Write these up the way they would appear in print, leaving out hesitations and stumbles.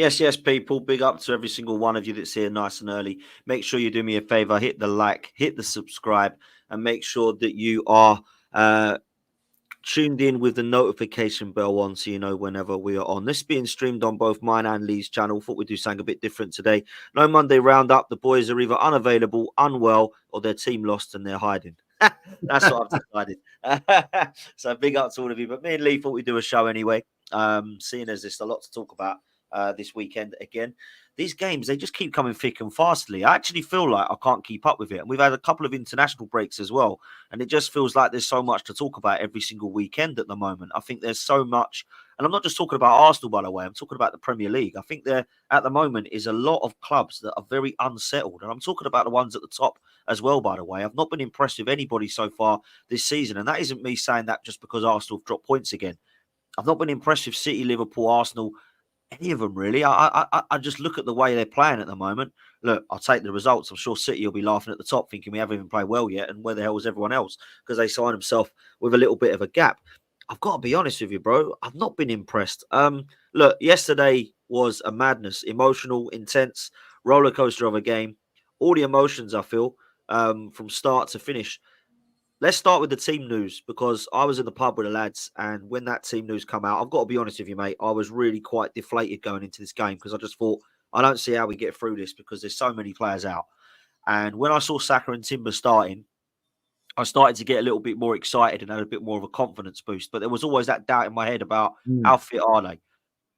Yes, people. Big up to every single one of you that's here nice and early. Make sure you do me a favor, hit the like, hit the subscribe, and make sure that you are tuned in with the notification bell on so you know whenever we are on. This being streamed on both mine and Lee's channel. Thought we'd do something a bit different today. No Monday roundup. The boys are either unavailable, unwell, or their team lost and they're hiding. That's what I've decided. So big up to all of you. But me and Lee thought we'd do a show anyway. Seeing as there's a lot to talk about this weekend again. These games, they just keep coming thick and fastly. I actually feel like I can't keep up with it. And we've had a couple of international breaks as well. And it just feels like there's so much to talk about every single weekend at the moment. I think there's so much. And I'm not just talking about Arsenal, by the way. I'm talking about the Premier League. I think there, at the moment, is a lot of clubs that are very unsettled. And I'm talking about the ones at the top as well, by the way. I've not been impressed with anybody so far this season. And that isn't me saying that just because Arsenal have dropped points again. I've not been impressed with City, Liverpool, Arsenal, any of them really. I just look at the way they're playing at the moment. Look, I'll take the results. I'm sure City will be laughing at the top, thinking we haven't even played well yet, and where the hell is everyone else? Because they signed themselves with a little bit of a gap. I've got to be honest with you, bro. I've not been impressed. Look, yesterday was a madness, emotional, intense roller coaster of a game. All the emotions I feel from start to finish. Let's start with the team news because I was in the pub with the lads, and when that team news come out, I've got to be honest with you, mate. I was really quite deflated going into this game because I just thought I don't see how we get through this because there's so many players out. And when I saw Saka and Timber starting, I started to get a little bit more excited and had a bit more of a confidence boost. But there was always that doubt in my head about how fit are they.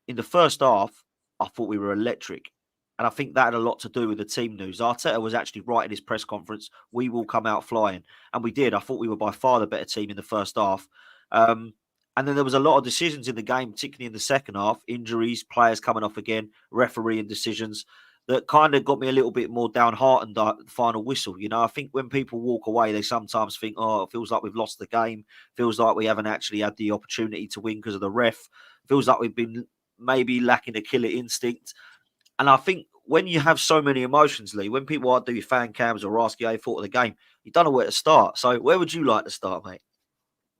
In the first half, I thought we were electric. And I think that had a lot to do with the team news. Arteta was actually right in his press conference. We will come out flying. And we did. I thought we were by far the better team in the first half. And then there was a lot of decisions in the game, particularly in the second half. Injuries, players coming off again, refereeing decisions that kind of got me a little bit more downhearted at the final whistle. You know, I think when people walk away, they sometimes think, oh, it feels like we've lost the game. Feels like we haven't actually had the opportunity to win because of the ref. Feels like we've been maybe lacking a killer instinct. And I think when you have so many emotions, Lee, when people do fan cams or ask you how you thought of the game, you don't know where to start. So where would you like to start, mate?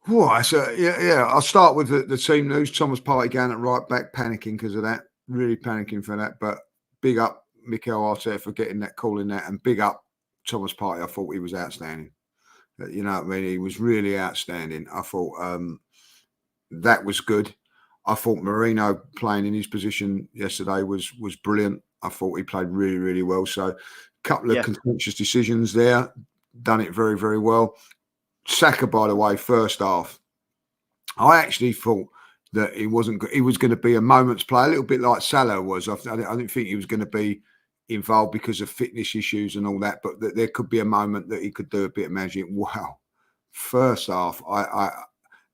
Well, so yeah. I'll start with the team news. Thomas Partey going at right back, panicking because of that. Really panicking for that. But big up Mikel Arteta for getting that, calling that, and big up Thomas Partey. I thought he was outstanding. You know what I mean? He was really outstanding. I thought that was good. I thought Marino playing in his position yesterday was brilliant. I thought he played really, really well. So a couple of contentious decisions there. Done it very, very well. Saka, by the way, first half, I actually thought that he was going to be a moment's play, a little bit like Salah was. I didn't think he was going to be involved because of fitness issues and all that, but that there could be a moment that he could do a bit of magic. Wow. First half,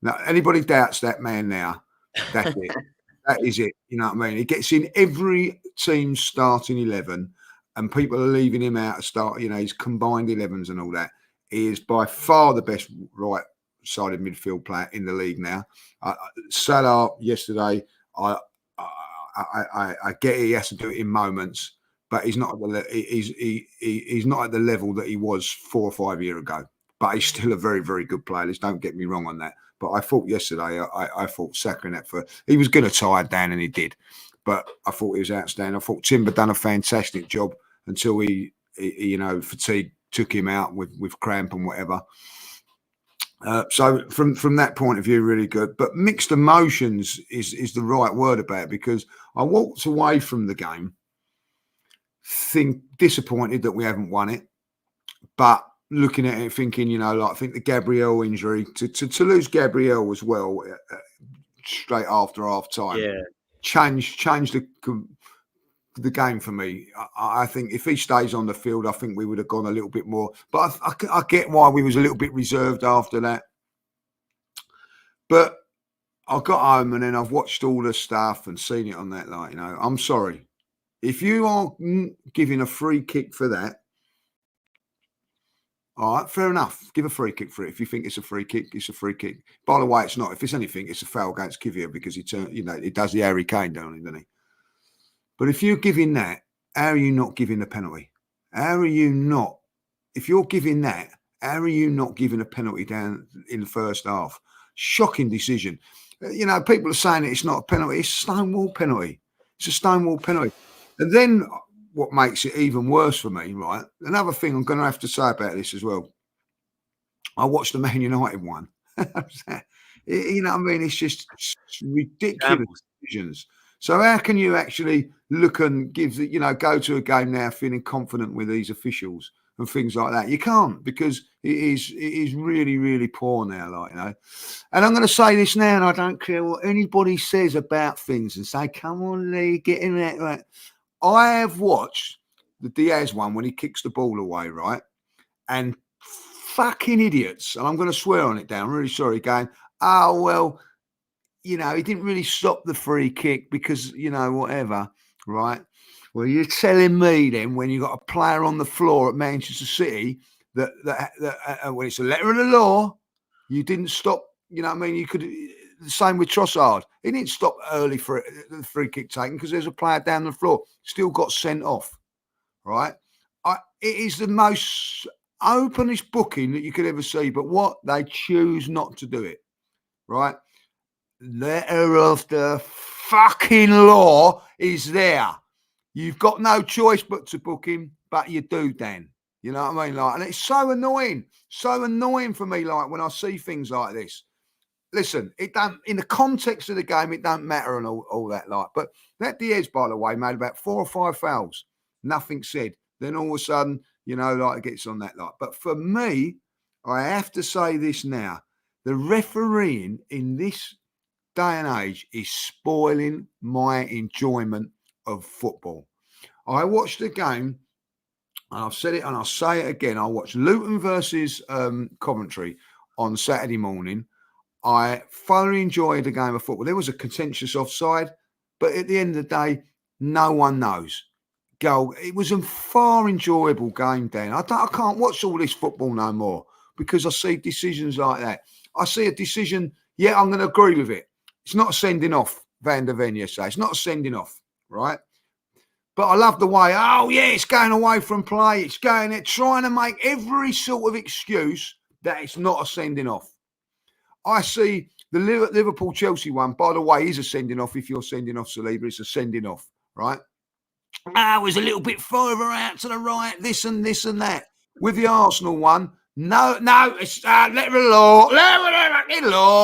now anybody doubts that man now, that's it. That is it. You know what I mean? He gets in every team's starting 11 and people are leaving him out to start, you know, his combined 11s and all that. He is by far the best right-sided midfield player in the league now. Salah yesterday, I get he has to do it in moments, but he's not at he's not at the level that he was 4 or 5 years ago. But he's still a very, very good player. Let's don't get me wrong on that. But I thought yesterday, I thought Saka in that he was going to tie it down, and he did. But I thought he was outstanding. I thought Timber done a fantastic job until he you know, fatigue took him out with cramp and whatever. So from that point of view, really good. But mixed emotions is the right word about it, because I walked away from the game disappointed that we haven't won it, but looking at it thinking, you know, like I think the Gabriel injury, to lose Gabriel as well straight after half time, changed the game for me. I think if he stays on the field, I think we would have gone a little bit more. But I get why we was a little bit reserved after that. But I got home and then I've watched all the stuff and seen it on that. Like, you know, I'm sorry. If you are giving a free kick for that, all right, fair enough. Give a free kick for it. If you think it's a free kick, it's a free kick. By the way, it's not. If it's anything, it's a foul against Kivia because he does the Harry Kane down, doesn't he? But if you're giving that, how are you not giving a penalty? How are you not? If you're giving that, how are you not giving a penalty down in the first half? Shocking decision. You know, people are saying it's not a penalty. It's a Stonewall penalty. It's a stonewall penalty. And then what makes it even worse for me, right? Another thing I'm going to have to say about this as well. I watched the Man United one. You know what I mean? It's just ridiculous decisions. So how can you actually look and go to a game now feeling confident with these officials and things like that? You can't, because it is really, really poor now, And I'm going to say this now, and I don't care what anybody says about things and say, come on, Lee, get in there. Right? I have watched the Diaz one when he kicks the ball away, right? And fucking idiots, and I'm going to swear on it down, I'm really sorry, going, oh, well, he didn't really stop the free kick because, whatever, right? Well, you're telling me then, when you got a player on the floor at Manchester City that when it's a letter of the law, you didn't stop, you know what I mean? You could, the same with Trossard. He didn't stop early for the free kick taken because there's a player down the floor, still got sent off, right? It is the most openest booking that you could ever see, but what? They choose not to do it, right? Letter of the fucking law is there. You've got no choice but to book him, but you do, Dan. You know what I mean? And it's so annoying for me, when I see things like this. Listen, it don't, in the context of the game, it don't matter and all that, but that Diaz, by the way, made about 4 or 5 fouls. Nothing said. Then all of a sudden, it gets on that . But for me, I have to say this now, the refereeing in this day and age is spoiling my enjoyment of football. I watched the game, and I've said it and I'll say it again. I watched Luton versus Coventry on Saturday morning. I thoroughly enjoyed the game of football. There was a contentious offside, but at the end of the day, no one knows. Goal. It was a far enjoyable game, Dan. I can't watch all this football no more because I see decisions like that. I see a decision, I'm going to agree with it. It's not a sending off, Van der Ven say. It's not a sending off, right? But I love the way, it's going away from play. It's going there, trying to make every sort of excuse that it's not a sending off. I see the Liverpool-Chelsea one, by the way, is a sending off. If you're sending off Saliba, it's a sending off, right? It was a little bit further out to the right, this and that. With the Arsenal one, no, it's letter of law,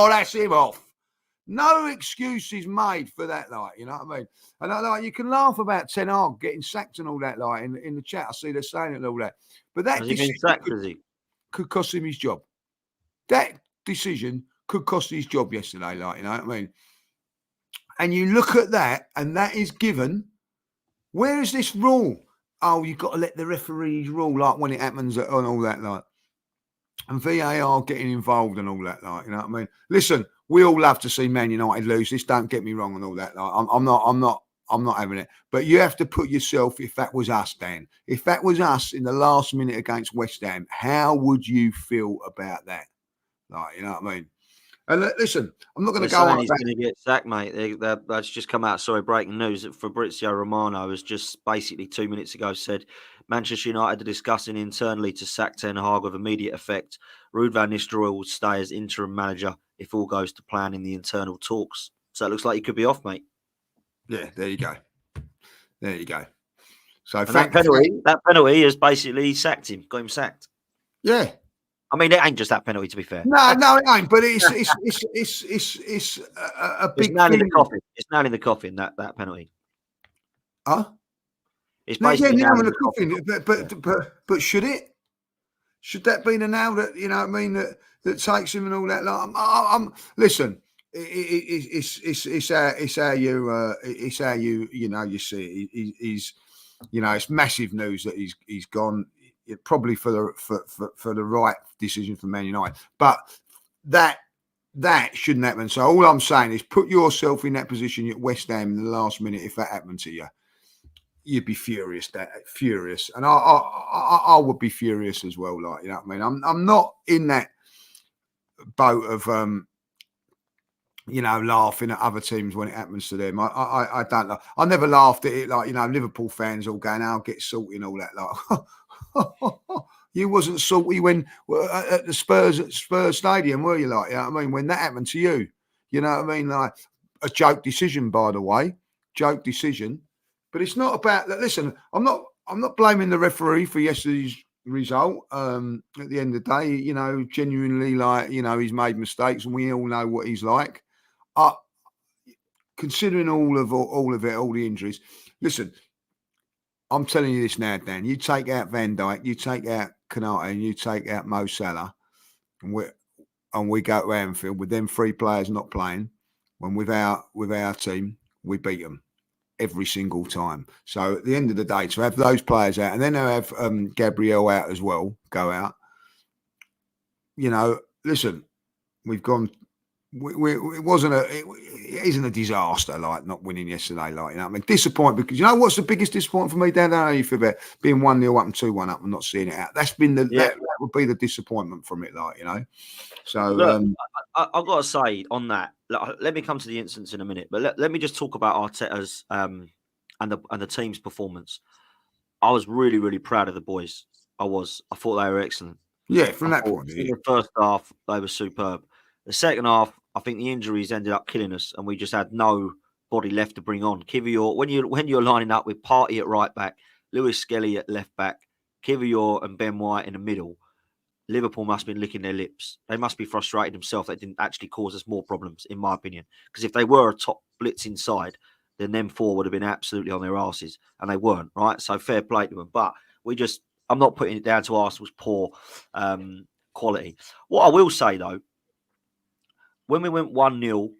that's him off. No excuses made for that, you know what I mean? And you can laugh about Ten Hag getting sacked and all that, in the chat. I see they're saying it and all that. But that decision could cost him his job. That decision could cost his job yesterday, you know what I mean? And you look at that, and that is given. Where is this rule? You've got to let the referees rule, when it happens and all that, and VAR getting involved and all that, you know what I mean? Listen, we all love to see Man United lose. This, don't get me wrong and all that. I'm not having it. But you have to put yourself, if that was us, Dan, if that was us in the last minute against West Ham, how would you feel about that? You know what I mean? And listen, I'm not going to go on. He's going to get sacked, mate. That's just come out. Sorry, breaking news that Fabrizio Romano has just basically 2 minutes ago said Manchester United are discussing internally to sack Ten Hag with immediate effect. Ruud van Nistelrooy will stay as interim manager if all goes to plan in the internal talks. So it looks like he could be off, mate. Yeah, there you go. So that penalty has basically sacked him, got him sacked. Yeah. I mean, it ain't just that penalty, to be fair. No, it ain't. But it's a big nail in the coffin. It's nail in the coffin. That penalty. Huh? It's basically nail in the coffin. But should it? Should that be the nail that that takes him and all that? Listen. It's how you you see it. He's it's massive news that he's gone. Probably for the right decision for Man United, but that shouldn't happen. So all I'm saying is put yourself in that position at West Ham in the last minute. If that happened to you, you'd be furious. And I would be furious as well. You know what I mean? I'm not in that boat of laughing at other teams when it happens to them. I don't know. I never laughed at it Liverpool fans all going, "I'll get salty" and all that. You wasn't salty when at the Spurs Stadium, were you? You know what I mean? When that happened to you, you know what I mean? A joke decision, by the way. joke decision. But it's not about that. Listen, I'm not blaming the referee for yesterday's result. At the end of the day, you know, genuinely, like, you know, he's made mistakes, and we all know what he's like. Considering all of it, all the injuries. Listen, I'm telling you this now, Dan. You take out Van Dijk, you take out Konate, and you take out Mo Salah, and we go to Anfield with them 3 players not playing. When with our team, we beat them every single time. So at the end of the day, to have those players out, and then to have Gabriel out as well, go out. You know, listen, we've gone. It isn't a disaster like not winning yesterday. Like, you know, I mean, disappointed because, you know, what's the biggest disappointment for me? Dan, I don't know how you feel about being 1-0 up and 2-1 up and not seeing it out. That's been that would be the disappointment from it. Like, you know, so look, I've got to say on that. Look, let me come to the instance in a minute, but let me just talk about Arteta's and the team's performance. I was really, really proud of the boys. I thought they were excellent. Yeah, from that point of view. In the first half, they were superb. The second half, I think the injuries ended up killing us, and we just had nobody left to bring on. Kivior, when you're lining up with Partey at right back, Lewis Skelly at left back, Kivior and Ben White in the middle, Liverpool must have been licking their lips. They must be frustrated themselves. They didn't actually cause us more problems, in my opinion. Because if they were a top blitz inside, then them 4 would have been absolutely on their asses, and they weren't, right? So fair play to them. But I'm not putting it down to Arsenal's poor quality. What I will say, though, when we went 1-0,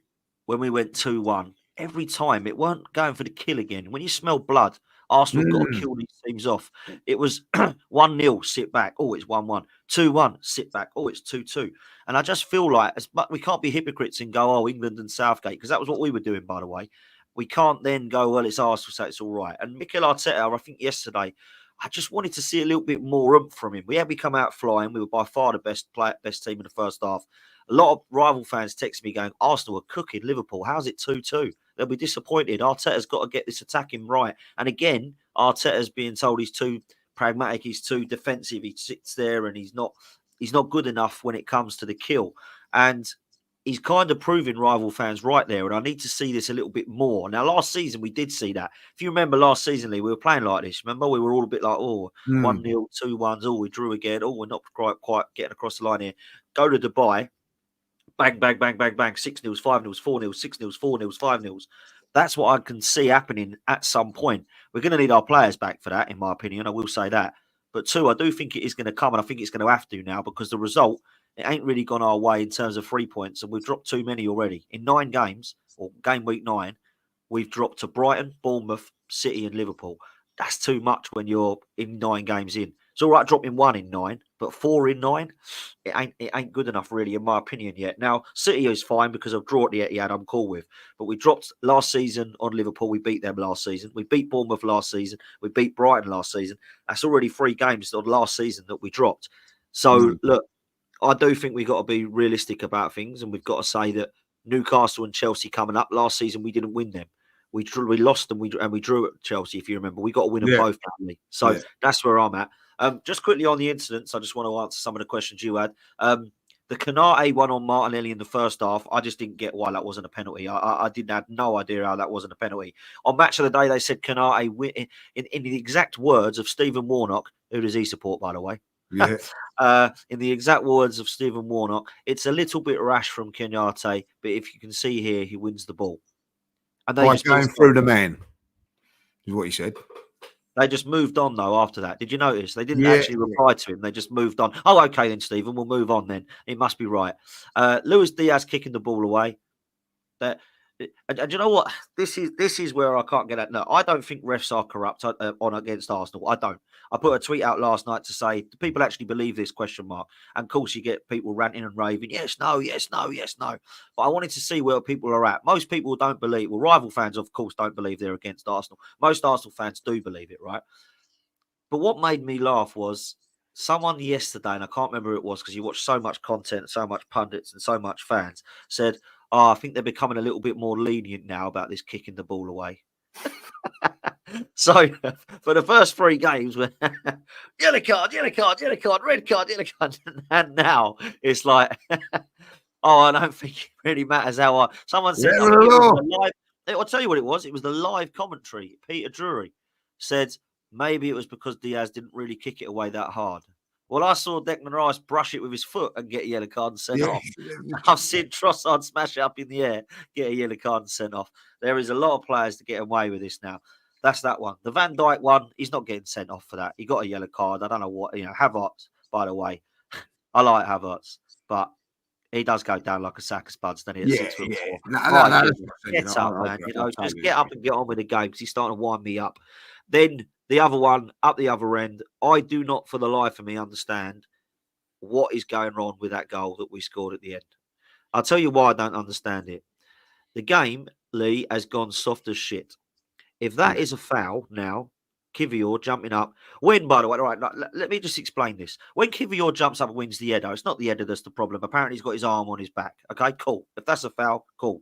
when we went 2-1, every time it weren't going for the kill again. When you smell blood, Arsenal got to kill these teams off. It was 1-0, sit back. Oh, it's 1-1. 2-1, sit back. Oh, it's 2-2. And I just feel like we can't be hypocrites and go, oh, England and Southgate, because that was what we were doing, by the way. We can't then go, well, it's Arsenal, so it's all right. And Mikel Arteta, I think yesterday, I just wanted to see a little bit more oomph from him. We come out flying. We were by far the best team in the first half. A lot of rival fans text me going, Arsenal are cooking Liverpool. How's it 2-2? They'll be disappointed. Arteta's got to get this attacking right. And again, Arteta's being told he's too pragmatic, he's too defensive. He sits there and he's not good enough when it comes to the kill. And he's kind of proving rival fans right there. And I need to see this a little bit more. Now, last season, we did see that. If you remember last season, Lee, we were playing like this. Remember, we were all a bit like, 1-0, 2-1, oh, we drew again. Oh, we're not quite getting across the line here. Go to Dubai. Bang, bang, bang, bang, bang. 6-0, 5-0, 4-0, 6-0, 4-0, 5-0. That's what I can see happening at some point. We're going to need our players back for that, in my opinion. I will say that. But 2, I do think it is going to come, and I think it's going to have to now because the result, it ain't really gone our way in terms of 3 points, and we've dropped too many already. In 9 games, or game week 9, we've dropped to Brighton, Bournemouth, City, and Liverpool. That's too much when you're in 9 games in. It's all right dropping 1 in 9, but 4 in 9, it ain't good enough, really, in my opinion, yet. Now, City is fine because of draw at the Etihad, I'm cool with. But we dropped last season on Liverpool. We beat them last season. We beat Bournemouth last season. We beat Brighton last season. That's already 3 games on last season that we dropped. So, look, I do think we've got to be realistic about things, and we've got to say that Newcastle and Chelsea coming up, last season we didn't win them. We lost them, and we drew at Chelsea, if you remember. We got to win them both, apparently. So that's where I'm at. Just quickly on the incidents, I just want to answer some of the questions you had. The Konate one on Martinelli in the first half, I just didn't get why that wasn't a penalty. I didn't have no idea how that wasn't a penalty. On Match of the Day, they said Konate, in the exact words of Stephen Warnock, who does he support, by the way? Yeah. In the exact words of Stephen Warnock, it's a little bit rash from Konate, but if you can see here, he wins the ball. And they just going through the man, is what he said. They just moved on, though, after that. Did you notice? They didn't actually reply to him. They just moved on. Oh, okay then, Stephen. We'll move on then. It must be right. Luis Diaz kicking the ball away. And you know what? This is where I can't get at. No, I don't think refs are corrupt on against Arsenal. I don't. I put a tweet out last night to say, do people actually believe this, question mark? And of course, you get people ranting and raving. Yes, no, yes, no, yes, no. But I wanted to see where people are at. Most people don't believe. Well, rival fans, of course, don't believe they're against Arsenal. Most Arsenal fans do believe it, right? But what made me laugh was someone yesterday, and I can't remember who it was because you watch so much content, so much pundits and so much fans, said, I think they're becoming a little bit more lenient now about this kicking the ball away. So for the first 3 games, we're yellow card, red card, yellow card. And now it's like, I don't think it really matters how someone said, I'll tell you what it was. It was the live commentary. Peter Drury said maybe it was because Diaz didn't really kick it away that hard. Well, I saw Declan Rice brush it with his foot and get a yellow card and sent off. I've seen Trossard smash it up in the air, get a yellow card and sent off. There is a lot of players to get away with this now. That's that one. The Van Dijk one, he's not getting sent off for that. He got a yellow card. I don't know what, Havertz, by the way. I like Havertz, but he does go down like a sack of spuds, doesn't he? At 6'4". No, get up, man. Just get up and get on with the game because he's starting to wind me up. Then the other one, up the other end, I do not for the life of me understand what is going wrong with that goal that we scored at the end. I'll tell you why I don't understand it. The game, Lee, has gone soft as shit. If that is a foul now, Kivior jumping up. When, by the way, all right, let me just explain this. When Kivior jumps up and wins the header, it's not the header that's the problem. Apparently, he's got his arm on his back. Okay, cool. If that's a foul, cool.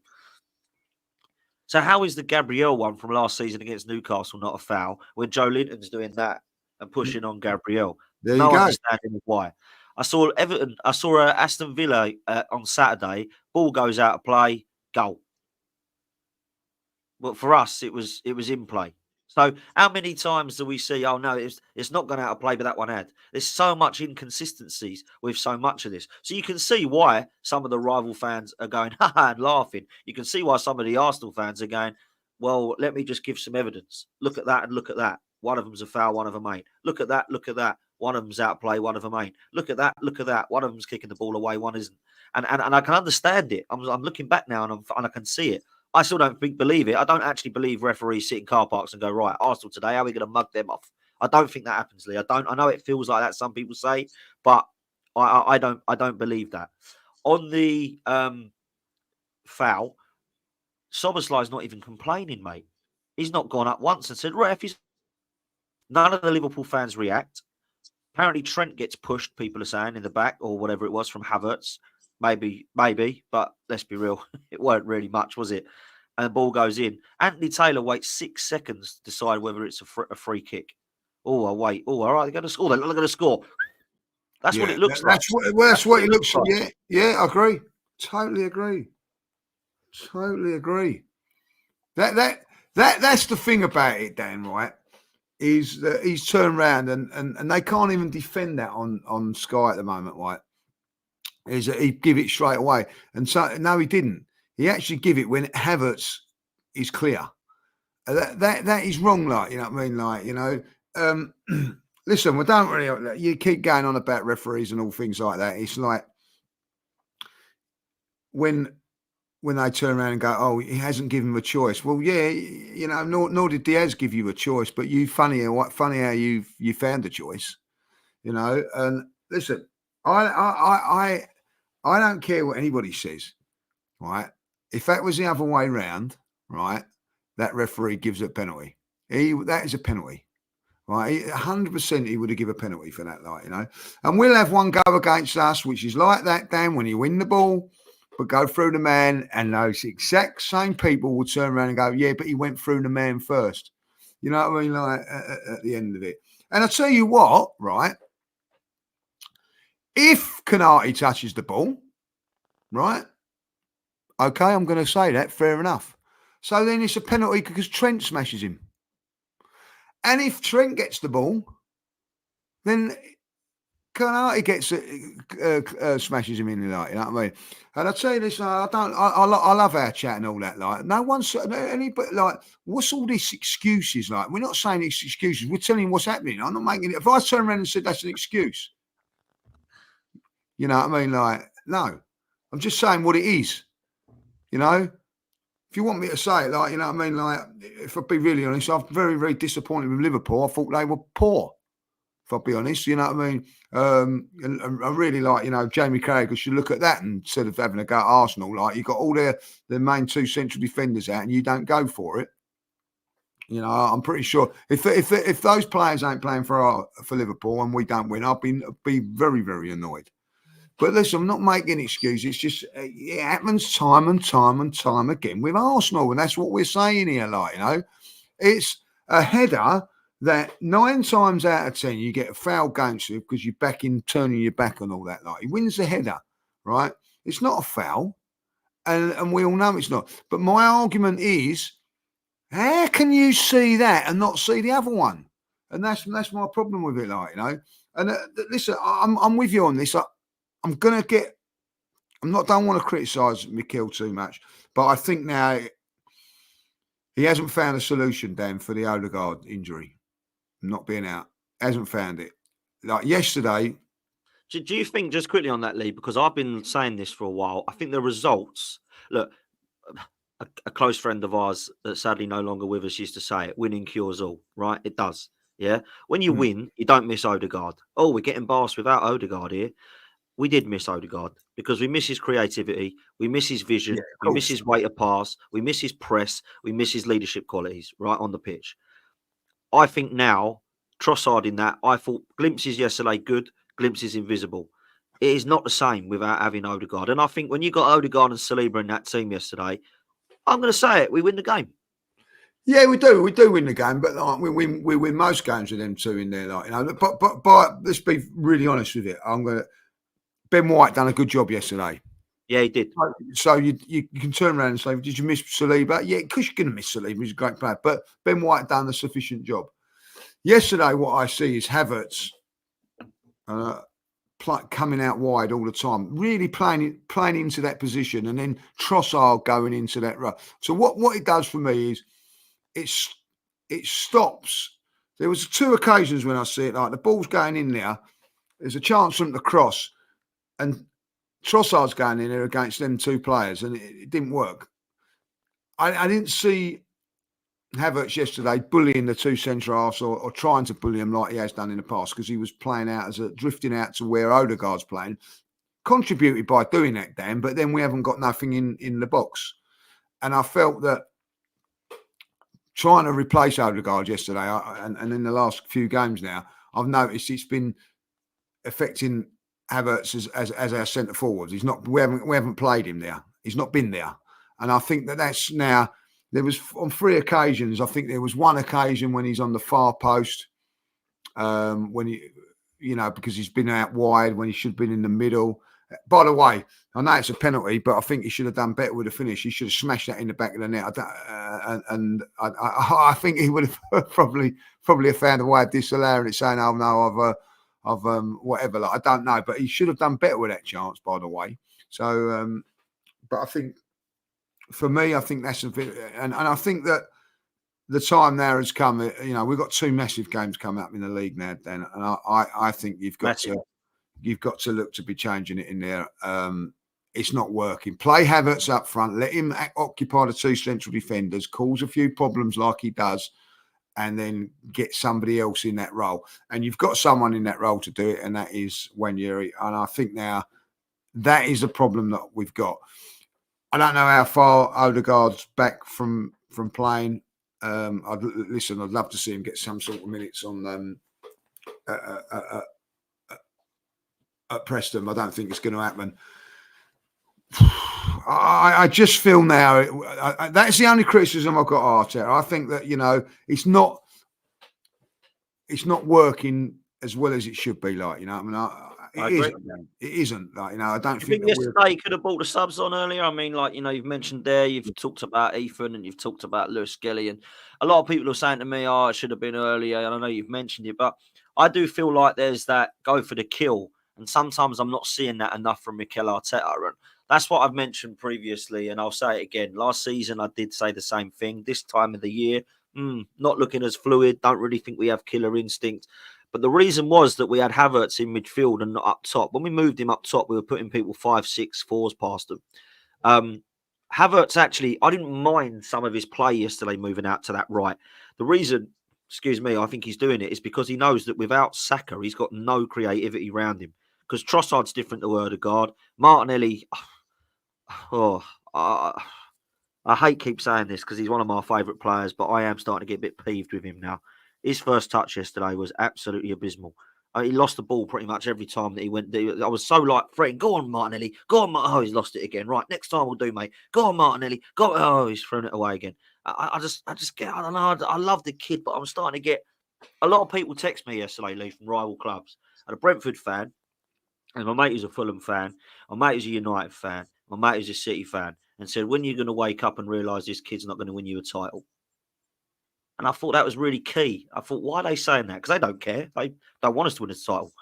So how is the Gabriel one from last season against Newcastle not a foul when Joe Linton's doing that and pushing on Gabriel? There no you go. understanding of why. I saw Everton. I saw Aston Villa on Saturday. Ball goes out of play, goal. But for us, it was in play. So how many times do we see, oh, no, it's not gone out of play, but that one had? There's so much inconsistencies with so much of this. So you can see why some of the rival fans are going, ha and laughing. You can see why some of the Arsenal fans are going, well, let me just give some evidence. Look at that and look at that. One of them's a foul, one of them ain't. Look at that, look at that. One of them's out play, one of them ain't. Look at that, look at that. One of them's kicking the ball away, one isn't. And I can understand it. I'm looking back now and I can see it. I still don't believe it. I don't actually believe referees sit in car parks and go, right, Arsenal today, how are we going to mug them off? I don't think that happens, Lee. I know it feels like that, some people say, but I don't believe that. On the foul, Soberslai's not even complaining, mate. He's not gone up once and said, ref, none of the Liverpool fans react. Apparently Trent gets pushed, people are saying, in the back or whatever it was from Havertz. Maybe, but let's be real. It weren't really much, was it? And the ball goes in. Anthony Taylor waits 6 seconds to decide whether it's a free kick. Oh, I wait. Oh, all right, they're going to score. They're going to score. That's what it looks like. That's what it looks like. Yeah, I agree. Totally agree. That's the thing about it, Dan, right? Is that he's turned around and they can't even defend that on Sky at the moment, right? Is that he'd give it straight away. And so, no, he didn't. He actually give it when Havertz is clear. That is wrong, like, you know what I mean? Like, listen, we don't really, you keep going on about referees and all things like that. It's like when they turn around and go, oh, he hasn't given him a choice. Well, yeah, nor did Diaz give you a choice, but funny how you found a choice, and listen, I don't care what anybody says, right? If that was the other way round, right, that referee gives a penalty. That is a penalty, right? 100% he would have given a penalty for that, like, And we'll have one go against us, which is like that, Dan, when you win the ball, but go through the man, and those exact same people will turn around and go, yeah, but he went through the man first. You know what I mean? Like, at the end of it. And I'll tell you what, right? If Konate touches the ball, right? Okay, I'm going to say that. Fair enough. So then it's a penalty because Trent smashes him. And if Trent gets the ball, then Konate gets smashes him in the night. You know what I mean? And I tell you this, I love our chat and all that. Like, no one's anybody like, what's all these excuses like? We're not saying it's excuses. We're telling you what's happening. I'm not making it. If I turn around and said that's an excuse, you know what I mean? Like, no, I'm just saying what it is. If you want me to say it, like, you know what I mean? Like, if I be really honest, I'm very, very disappointed with Liverpool. I thought they were poor. If I'll be honest, you know what I mean? And I really like, Jamie Carragher should look at that instead of having a go at Arsenal. Like, you've got all the main 2 central defenders out and you don't go for it. I'm pretty sure if those players ain't playing for Liverpool and we don't win, I'll be very, very annoyed. But listen, I'm not making excuses. It's just it happens time and time again with Arsenal, and that's what we're saying here. Like, it's a header that 9 times out of 10 you get a foul against you because you're turning your back on all that. Like, he wins the header, right? It's not a foul, and we all know it's not. But my argument is, how can you see that and not see the other one? And that's my problem with it, like, you know. And listen, I'm with you on this. I'm gonna get. Don't want to criticise Mikel too much, but I think now he hasn't found a solution, Dan, for the Odegaard injury, not being out. Hasn't found it. Like yesterday. Do you think, just quickly on that, Lee, because I've been saying this for a while, I think the results, look, a close friend of ours that sadly no longer with us used to say it, winning cures all, right? It does. Yeah. When you win, you don't miss Odegaard. Oh, we're getting Barca without Odegaard here. We did miss Odegaard because we miss his creativity, we miss his vision, we miss his weight of pass, we miss his press, we miss his leadership qualities right on the pitch. I think now, Trossard in that, I thought glimpses yesterday good, glimpses invisible. It is not the same without having Odegaard. And I think when you got Odegaard and Saliba in that team yesterday, I'm going to say it, we win the game. Yeah, we do. We do win the game, but like, we win most games with them two in there. Like, you know, but let's be really honest with it. Ben White done a good job yesterday. Yeah, he did. So you can turn around and say, did you miss Saliba? Yeah, because you're going to miss Saliba. He's a great player. But Ben White done a sufficient job. Yesterday, what I see is Havertz coming out wide all the time, really playing into that position, and then Trossard going into that run. So what it does for me is it stops. There was 2 occasions when I see it, like the ball's going in there, there's a chance for them to cross, and Trossard's going in there against them 2 players, and it didn't work. I didn't see Havertz yesterday bullying the 2 centre halves or trying to bully them like he has done in the past, because he was playing out drifting out to where Odegaard's playing, contributed by doing that, Dan, but then we haven't got nothing in the box. And I felt that trying to replace Odegaard yesterday, and in the last few games now, I've noticed it's been affecting Havertz as our centre forwards. He's not. We haven't played him there. He's not been there, and I think that's now. There was on 3 occasions. I think there was 1 occasion when he's on the far post, when because he's been out wide when he should have been in the middle. By the way, I know it's a penalty, but I think he should have done better with the finish. He should have smashed that in the back of the net. I think he would have probably have found a way of disallowing it, saying, "Oh no, I've whatever." Like, I don't know, but he should have done better with that chance. By the way, so but I think for me, I think that's a bit, and I think that the time now has come. We've got 2 massive games coming up in the league now, Dan, and I think you've got to look to be changing it in there. It's not working. Play Havertz up front. Let him occupy the 2 central defenders. Cause a few problems like he does, and then get somebody else in that role. And you've got someone in that role to do it, and that is Wanyeri. And I think now that is a problem that we've got. I don't know how far Odegaard's back from playing. I'd love to see him get some sort of minutes on at Preston. I don't think it's going to happen. I just feel now that's the only criticism I've got Arteta. I think that it's not working as well as it should be. Like, I mean, it isn't. Like, I don't think yesterday you could have brought the subs on earlier. I mean, like, you've mentioned there, you've talked about Ethan and you've talked about Lewis Skelly, and a lot of people are saying to me, "Oh, it should have been earlier." And I know you've mentioned it, but I do feel like there's that go for the kill, and sometimes I'm not seeing that enough from Mikel Arteta. And that's what I've mentioned previously, and I'll say it again. Last season, I did say the same thing. This time of the year, not looking as fluid. Don't really think we have killer instinct. But the reason was that we had Havertz in midfield and not up top. When we moved him up top, we were putting people 5, 6, 4s past them. Havertz, actually, I didn't mind some of his play yesterday moving out to that right. The reason, I think he's doing it is because he knows that without Saka, he's got no creativity around him. Because Trossard's different to Odegaard. Martinelli, I hate keep saying this because he's one of my favourite players, but I am starting to get a bit peeved with him now. His first touch yesterday was absolutely abysmal. He lost the ball pretty much every time that he went. I was so threatening, "Go on, Martinelli. Go on, oh, he's lost it again. Right, next time we'll do, mate. Go on, Martinelli. Go." Oh, he's thrown it away again. I just get, I don't know. I love the kid, but I'm starting to get a lot of people text me yesterday, Lee, from rival clubs. I had a Brentford fan, and my mate is a Fulham fan. My mate is a United fan. My mate is a City fan. and said, when are you going to wake up and realise this kid's not going to win you a title? And I thought that was really key. I thought, why are they saying that? Because they don't care. They don't want us to win a title.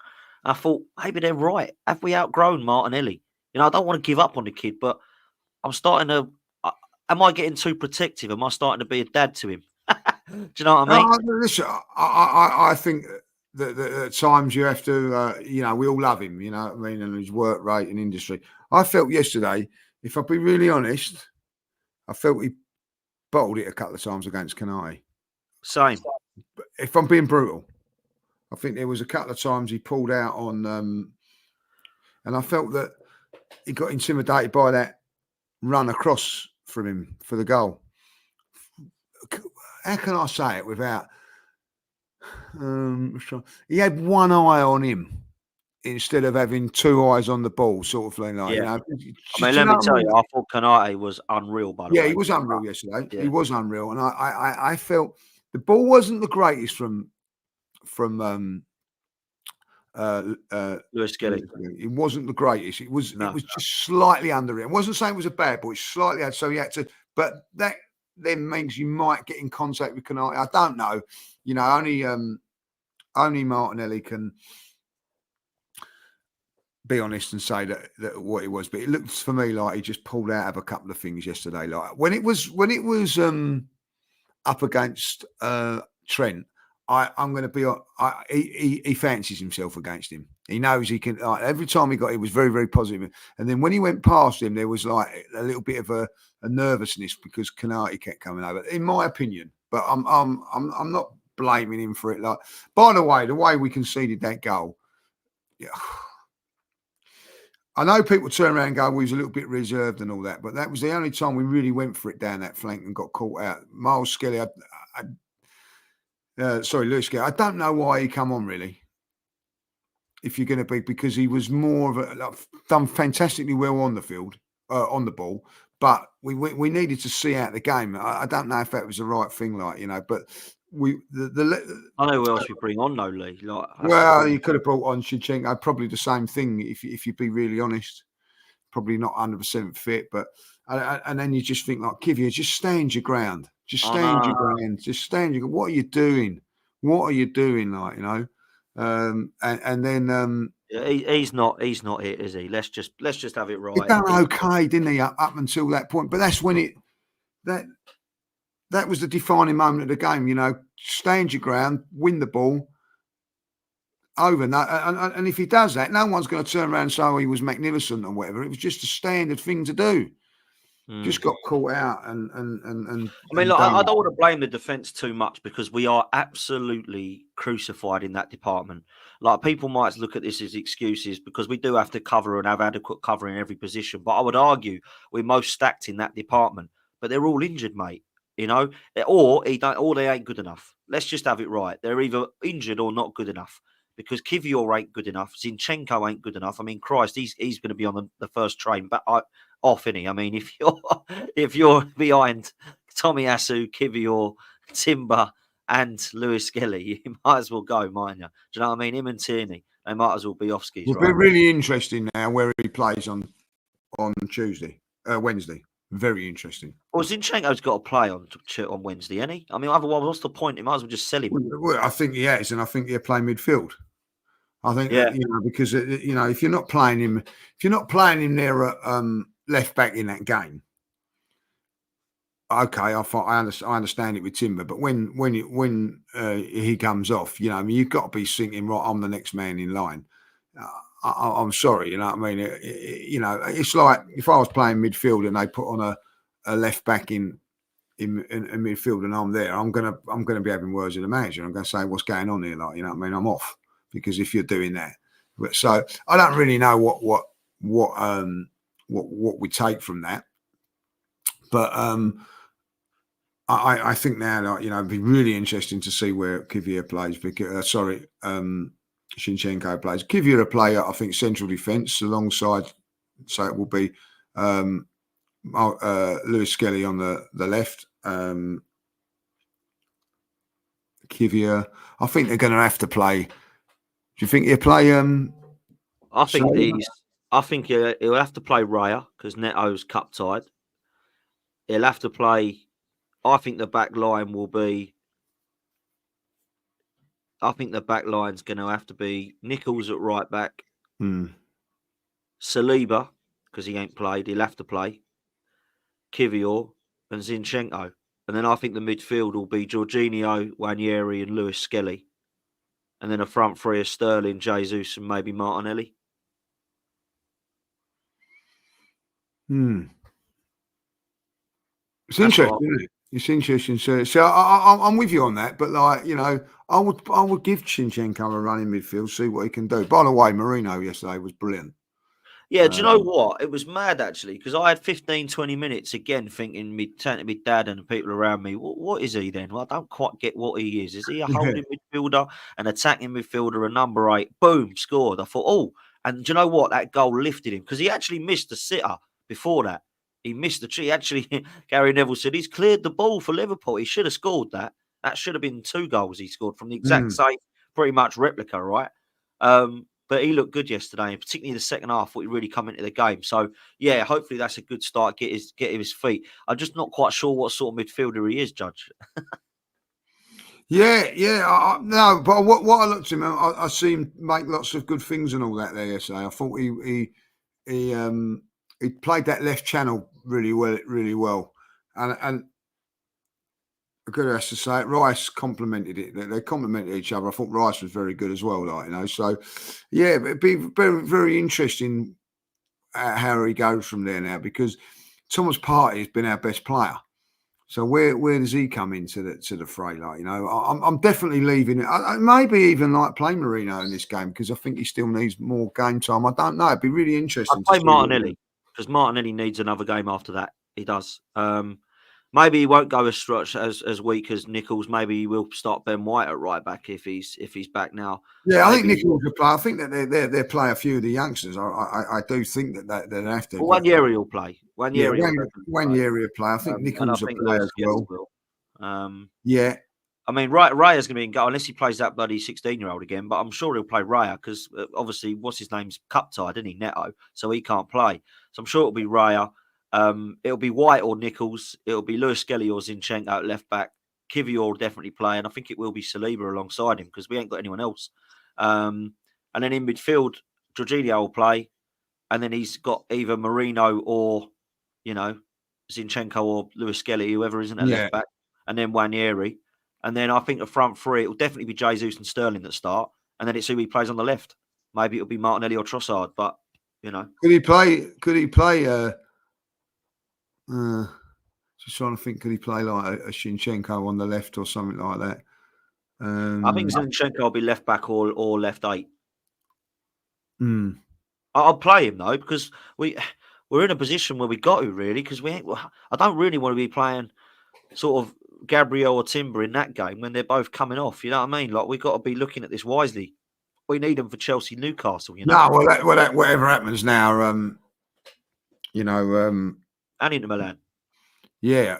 And I thought, maybe they're right. Have we outgrown Martinelli? I don't want to give up on the kid, but I'm starting to. Am I getting too protective? Am I starting to be a dad to him? Do you know what I mean? Listen, I think that at times you have to, we all love him, you know what I mean, and his work rate and industry. I felt yesterday, if I'll be really honest, I felt he bottled it a couple of times against Canati. Same. If I'm being brutal, I think there was a couple of times he pulled out on, and I felt that he got intimidated by that run across from him for the goal. How can I say it without? He had one eye on him instead of having two eyes on the ball, sort of thing. Like, Yeah. let me tell you, I thought Canati was unreal. By the way, yeah, he was unreal yesterday. Yeah. He was unreal, and I felt the ball wasn't the greatest from Lewis Skelly. It wasn't the greatest. It was just slightly under it. I wasn't saying it was a bad ball. It's slightly had, so he had to. But that then means you might get in contact with Canati. I don't know. Only Martinelli can be honest and say that what it was. But it looked for me like he just pulled out of a couple of things yesterday. Like when it was up against Trent. I'm going to be. He fancies himself against him. He knows he can. Every time he got, it was very, very positive. And then when he went past him, there was like a little bit of a nervousness because Canati kept coming over. In my opinion, but I'm not blaming him for it. Like, by the way we conceded that goal. Yeah, I know people turn around and go, well, he's a little bit reserved and all that, but that was the only time we really went for it down that flank and got caught out. Miles Skelly, Lewis Skelly. I don't know why he come on really. If you're going to be, because he was more of a done fantastically well on the field, on the ball, but we needed to see out the game. I don't know if that was the right thing, but I know who else we bring on, though, Lee. You could have brought on Zinchenko. Probably the same thing if you'd be really honest. Probably not 100% fit, but and then you just think like, Kivia, just stand your ground. Just stand your ground. Just stand your. What are you doing? What are you doing? And then he's not it, is he? Let's just have it right. He done okay, didn't he? Up until that point, but that's when that was the defining moment of the game. Stand your ground, win the ball. Over and if he does that, no one's going to turn around and say, "Oh, he was magnificent" or whatever. It was just a standard thing to do. Just got caught out, and I mean, I don't want to blame the defence too much because we are absolutely crucified in that department. Like, people might look at this as excuses because we do have to cover and have adequate cover in every position. But I would argue we're most stacked in that department. But they're all injured, mate. Or they ain't good enough. Let's just have it right. They're either injured or not good enough. Because Kivior ain't good enough, Zinchenko ain't good enough. I mean, Christ, he's going to be on the first train, but off, innit? I mean, if you're behind Tomiyasu, Kivior, Timber, and Lewis Skelly, you might as well go, mightn't you? Do you know what I mean? Him and Tierney, they might as well be off skis. It'll be really interesting now where he plays on Wednesday. Very interesting. Well, Zinchenko's got to play on Wednesday, ain't he? I mean, otherwise, what's the point? He might as well just sell him. Well, I think he has, and I think he'll play midfield. I think, because if you're not playing him there at left back in that game, okay, I understand it with Timber, but when he comes off, you've got to be thinking, right, I'm the next man in line. I'm sorry, you know what I mean? It's like if I was playing midfield and they put on a left back in midfield and I'm there, I'm gonna be having words with the manager. I'm gonna say, what's going on here? Like, you know what I mean? I'm off because if you're doing that. So I don't really know what we take from that, but I think now, it'd be really interesting to see where Kivior plays. Because Zinchenko plays. Kivior a player, I think, central defence alongside. So it will be Lewis Skelly on the left. Kivior. I think they're going to have to play. Do you think he'll play? I think he'll have to play Raya because Neto's cup tied. he'll have to play. I think the back line will be. I think the back line's going to have to be Nichols at right back, Saliba, because he ain't played. He'll have to play Kivior and Zinchenko. And then I think the midfield will be Jorginho, Wanyeri, and Lewis Skelly. And then a front three of Sterling, Jesus, and maybe Martinelli. It's interesting, isn't it? It's interesting. So I'm with you on that, but like, you know, I would give Zinchenko a run in midfield, see what he can do. By the way, Marino yesterday was brilliant. Yeah, do you know what? It was mad, actually, because I had 15, 20 minutes again thinking, turning to my dad and the people around me, what is he then? Well, I don't quite get what he is. Is he a holding midfielder, an attacking midfielder, a number 8? Boom, scored. I thought, oh, and do you know what? That goal lifted him because he actually missed a sitter before that. He missed the tree. Actually, Gary Neville said he's cleared the ball for Liverpool. He should have scored that. That should have been 2 goals he scored from the exact same, pretty much replica, right? But he looked good yesterday, and particularly the second half, he really come into the game. So, yeah, hopefully that's a good start, get his feet. I'm just not quite sure what sort of midfielder he is, Judge. No, but what I looked at him, I see him make lots of good things and all that there yesterday. I thought he played that left channel really well, and I'm going to have to say it. Rice complemented it. They complemented each other. I thought Rice was very good as well. Like, you know, so yeah, it'd be very, very interesting how he goes from there now, because Thomas Partey has been our best player. So where does he come into the fray? Like, you know, I'm definitely leaving it. I maybe even like playing Marino in this game, because I think he still needs more game time. I don't know. It'd be really interesting. I'd play Martinelli, because Martinelli needs another game after that. He does. Maybe he won't go as weak as Nichols. Maybe he will start Ben White at right back if he's back now. Yeah, I think Nichols will play. I think that they play a few of the youngsters. I do think that they have to. Well, Wanyeri will play. Wanyeri will play. I think Nichols will play as well. Yeah. I mean, Raya's going to be in goal unless he plays that bloody 16-year-old again. But I'm sure he'll play Raya because obviously, what's his name's cup tied, isn't he? Neto, so he can't play. So I'm sure it'll be Raya. It'll be White or Nichols. It'll be Lewis Skelly or Zinchenko at left back. Kivior will definitely play, and I think it will be Saliba alongside him because we ain't got anyone else. And then in midfield, Jorginho will play, and then he's got either Marino or, you know, Zinchenko or Lewis Skelly, whoever isn't at left back, and then Wanyeri. And then I think the front three, it will definitely be Jesus and Sterling that start, and then it's who he plays on the left. Maybe it'll be Martinelli or Trossard, but, you know. Could he play? Just trying to think, could he play like a Zinchenko on the left or something like that? I think Zinchenko will be left back or left 8. I'll play him though, because we're in a position where we got to really, because I don't really want to be playing sort of Gabriel or Timber in that game when they're both coming off. You know what I mean? Like, we've got to be looking at this wisely. We need them for Chelsea, Newcastle. You know. No, whatever happens now, you know, and Inter Milan. Yeah,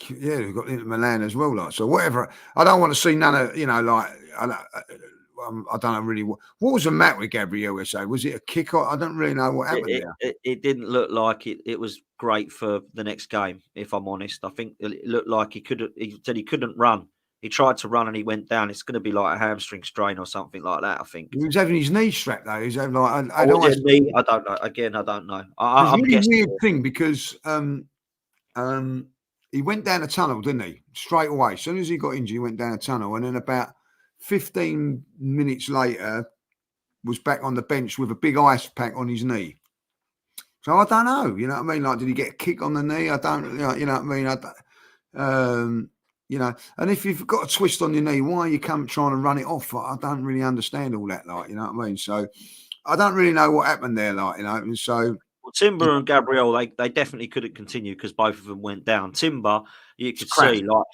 we've got Inter Milan as well. Like, so whatever. I don't want to see none of, you know, like, I don't know really what was the matter with Gabriel yesterday. Was it a kick? I don't really know what happened there. It didn't look like it was great for the next game, if I'm honest. I think it looked like he said he couldn't run. He tried to run and he went down. It's going to be like a hamstring strain or something like that, I think. He was having his knee strapped though. He's having like I don't know. Again, I don't know. I'm really weird thing because he went down a tunnel, didn't he? Straight away. As soon as he got injured, he went down a tunnel, and then about 15 minutes later was back on the bench with a big ice pack on his knee. So I don't know. You know what I mean? Like, did he get a kick on the knee? I don't. You know what I mean? You know, and if you've got a twist on your knee, why are you trying to run it off? I don't really understand all that. Like, you know what I mean? So I don't really know what happened there. Like, you know, and so. Timber and Gabriel, they definitely couldn't continue because both of them went down. Timber, you could see, like,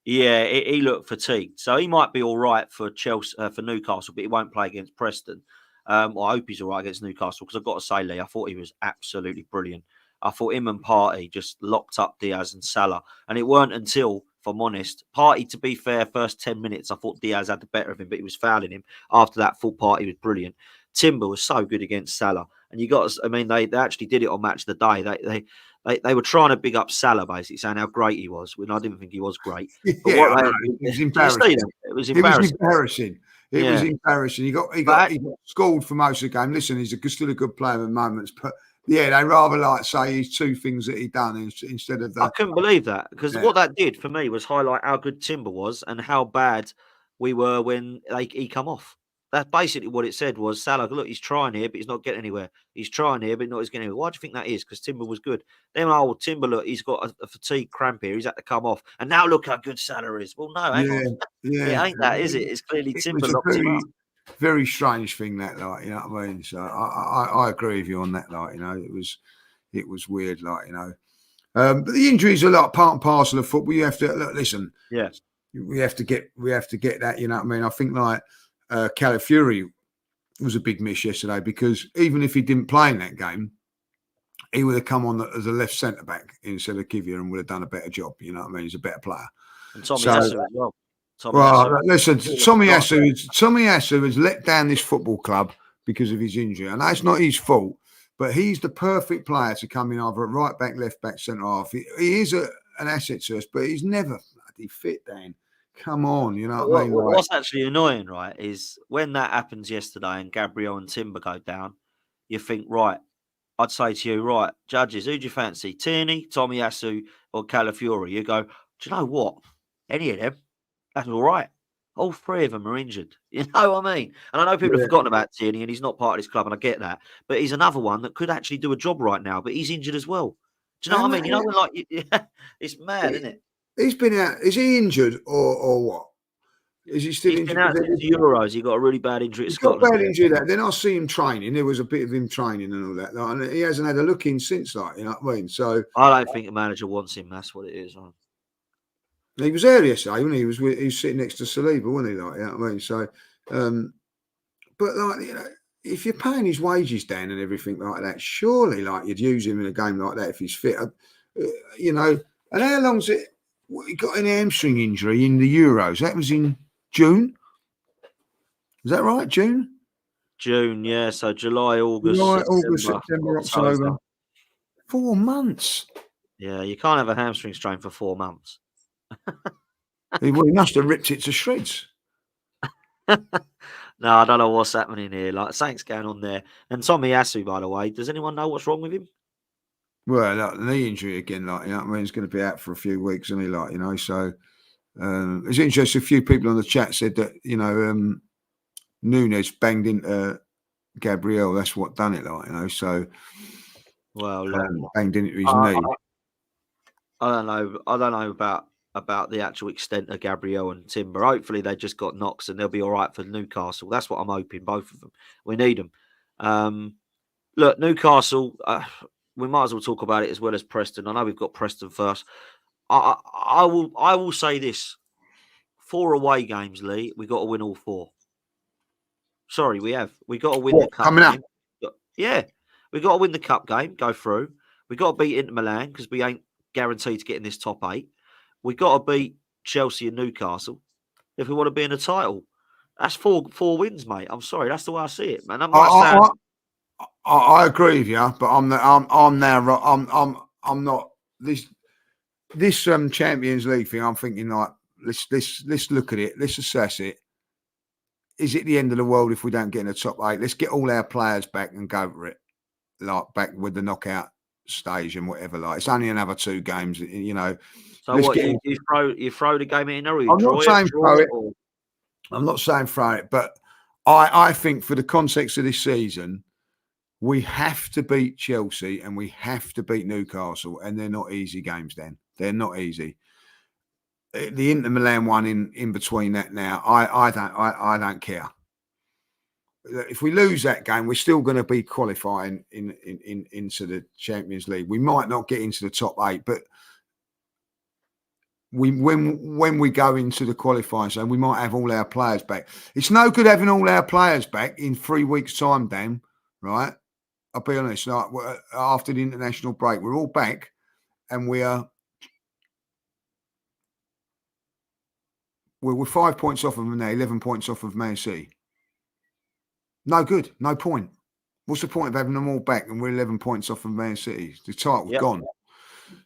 he looked fatigued. So he might be all right for Chelsea, for Newcastle, but he won't play against Preston. Well, I hope he's all right against Newcastle, because I've got to say, Lee, I thought he was absolutely brilliant. I thought him and Partey just locked up Diaz and Salah. And it weren't until, if I'm honest, Partey, to be fair, first 10 minutes, I thought Diaz had the better of him, but he was fouling him. After that, full Partey was brilliant. Timber was so good against Salah. And you got, I mean, they actually did it on Match of the Day. they were trying to big up Salah, basically saying how great he was, when I didn't think he was great. But Yeah, what I they, know. It was did you see embarrassing. that? It was It was embarrassing. embarrassing. It was Yeah. embarrassing. He got But scored for most of the game. Listen, he's still a good player at moments, but yeah, they rather like say he's two things that he done instead of I the. couldn't believe that, because Yeah. what that did for me was highlight how good Timber was and how bad we were when he come off. That's basically what it said was, Salah, look, he's trying here, but he's not getting anywhere. He's trying here, but not he's getting anywhere. Why do you think that is? Because Timber was good. Then, Timber, look, he's got a fatigue cramp here. He's had to come off. And now look how good Salah is. Well, no, hang on. It Yeah. ain't that, is it? It's clearly It Timber was a locked him up. very strange thing that, like, you know what I mean. So I agree with you on that, like, you know, it was weird, like, you know. But the injuries are like part and parcel of football. You have to listen. Yeah. We have to get that. You know what I mean? I think like Calafiori was a big miss yesterday, because even if he didn't play in that game, he would have come on as a left centre back instead of Kivior and would have done a better job. You know what I mean? He's a better player. And Tommy Asu as well. Listen, Tommy Asu has let down this football club because of his injury, and that's not his fault. But he's the perfect player to come in either at right back, left back, centre half. He is an asset to us, but he's never bloody fit, Dan. Come on, you know what I mean? What's actually annoying, right, is when that happens yesterday and Gabriel and Timber go down, you think, right, I'd say to you, right, judges, who do you fancy? Tierney, Tommy Asu, or Calafiori? You go, do you know what? Any of them, that's all right. All three of them are injured. You know what I mean? And I know people have forgotten about Tierney and he's not part of this club, and I get that. But he's another one that could actually do a job right now, but he's injured as well. Do you know what I mean? You know, when, like, it's mad, isn't it? He's been out. Is he injured or what? Is he still injured? He's been out since the Euros. He got a really bad injury at Scotland. Got bad injury that. Then I see him training. There was a bit of him training and all that. Like, and he hasn't had a look in since, like, you know what I mean? So I don't think the manager wants him. That's what it is. He was there yesterday, wasn't he? He was sitting next to Saliba, wasn't he? Like, you know what I mean? So, but like, you know, if you're paying his wages down and everything like that, surely, like, you'd use him in a game like that if he's fit. You know, and how long's it? He got an hamstring injury in the Euros. That was in June. Is that right? June, yeah. So July, August, September, October. 4 months. Yeah, you can't have a hamstring strain for 4 months. He must have ripped it to shreds. No, I don't know what's happening here. Like, something's going on there. And Tommy Asu, by the way, does anyone know what's wrong with him? Well, like, knee injury again, like, you know what I mean? He's going to be out for a few weeks, isn't he? Like, you know, so it's interesting. A few people on the chat said that, you know, Nunes banged into Gabriel. That's what done it, like, you know. So, well, banged into his knee. I don't know about the actual extent of Gabriel and Timber. Hopefully, they just got knocks and they'll be all right for Newcastle. That's what I'm hoping. Both of them, we need them. Look, Newcastle. We might as well talk about it as well as Preston. I know we've got Preston first. I will say this: 4 away games, Lee. We got to win all 4. Sorry, we have. We got to win the cup game. Yeah, we got to win the cup game. Go through. We got to beat Inter Milan because we ain't guaranteed to get in this top 8. We got to beat Chelsea and Newcastle if we want to be in the title. That's 4 wins, mate. I'm sorry, that's the way I see it, man. I agree with you, but I'm not this Champions League thing. I'm thinking, like, let's look at it. Let's assess it. Is it the end of the world if we don't get in the top 8? Let's get all our players back and go for it, like, back with the knockout stage and whatever. Like, it's only another 2 games, you know. So what, you throw the game in, or you I'm draw not saying throw it? I'm not saying throw it, but I think for the context of this season, we have to beat Chelsea and we have to beat Newcastle, and they're not easy games. Then they're not easy. The Inter Milan one in between that now, I don't care. If we lose that game, we're still going to be qualifying into the Champions League. We might not get into the top 8, but when we go into the qualifying zone, we might have all our players back. It's no good having all our players back in 3 weeks' time, Dan. Right? I'll be honest. Like, after the international break, we're all back, and we're 5 points off of them now, 11 points off of Man City. No good, no point. What's the point of having them all back and we're 11 points off of Man City? The title's gone.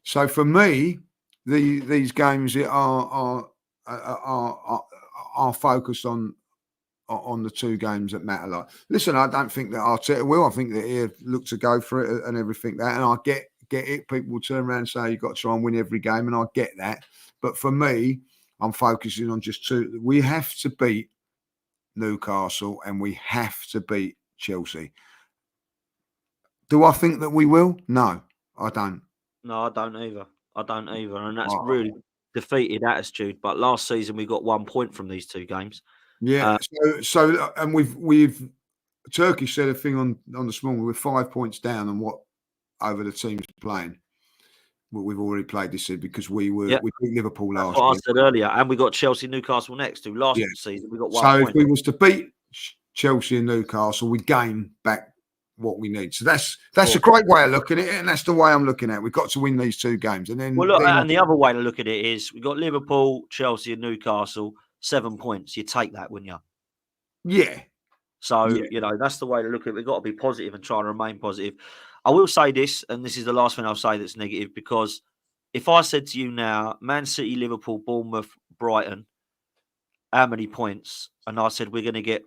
So for me, these games are focused on the two games that matter. Like, listen, I don't think that Arteta will. I think that he'll look to go for it and everything that. And I get it. People will turn around and say you've got to try and win every game, and I get that. But for me, I'm focusing on just two. We have to beat Newcastle and we have to beat Chelsea. Do I think that we will? No, I don't. No, I don't either. And that's really defeated attitude. But last season we got 1 point from these two games. Yeah. So and we've Turkey said a thing on this morning. We're 5 points down on what over the teams playing. What we've already played this season because we beat Liverpool last year. I said earlier, and we got Chelsea, Newcastle next. Who last season we got 1 point. So if we was to beat Chelsea and Newcastle, we gain back what we need. So that's a great way of looking at it, and that's the way I'm looking at it. We've got to win these two games, and then and the other way to look at it is we got Liverpool, Chelsea, and Newcastle 7 points. You take that, wouldn't you? Yeah. So that's the way to look at it. We've got to be positive and try and remain positive. I will say this, and this is the last thing I'll say that's negative, because if I said to you now, Man City, Liverpool, Bournemouth, Brighton, how many points? And I said we're going to get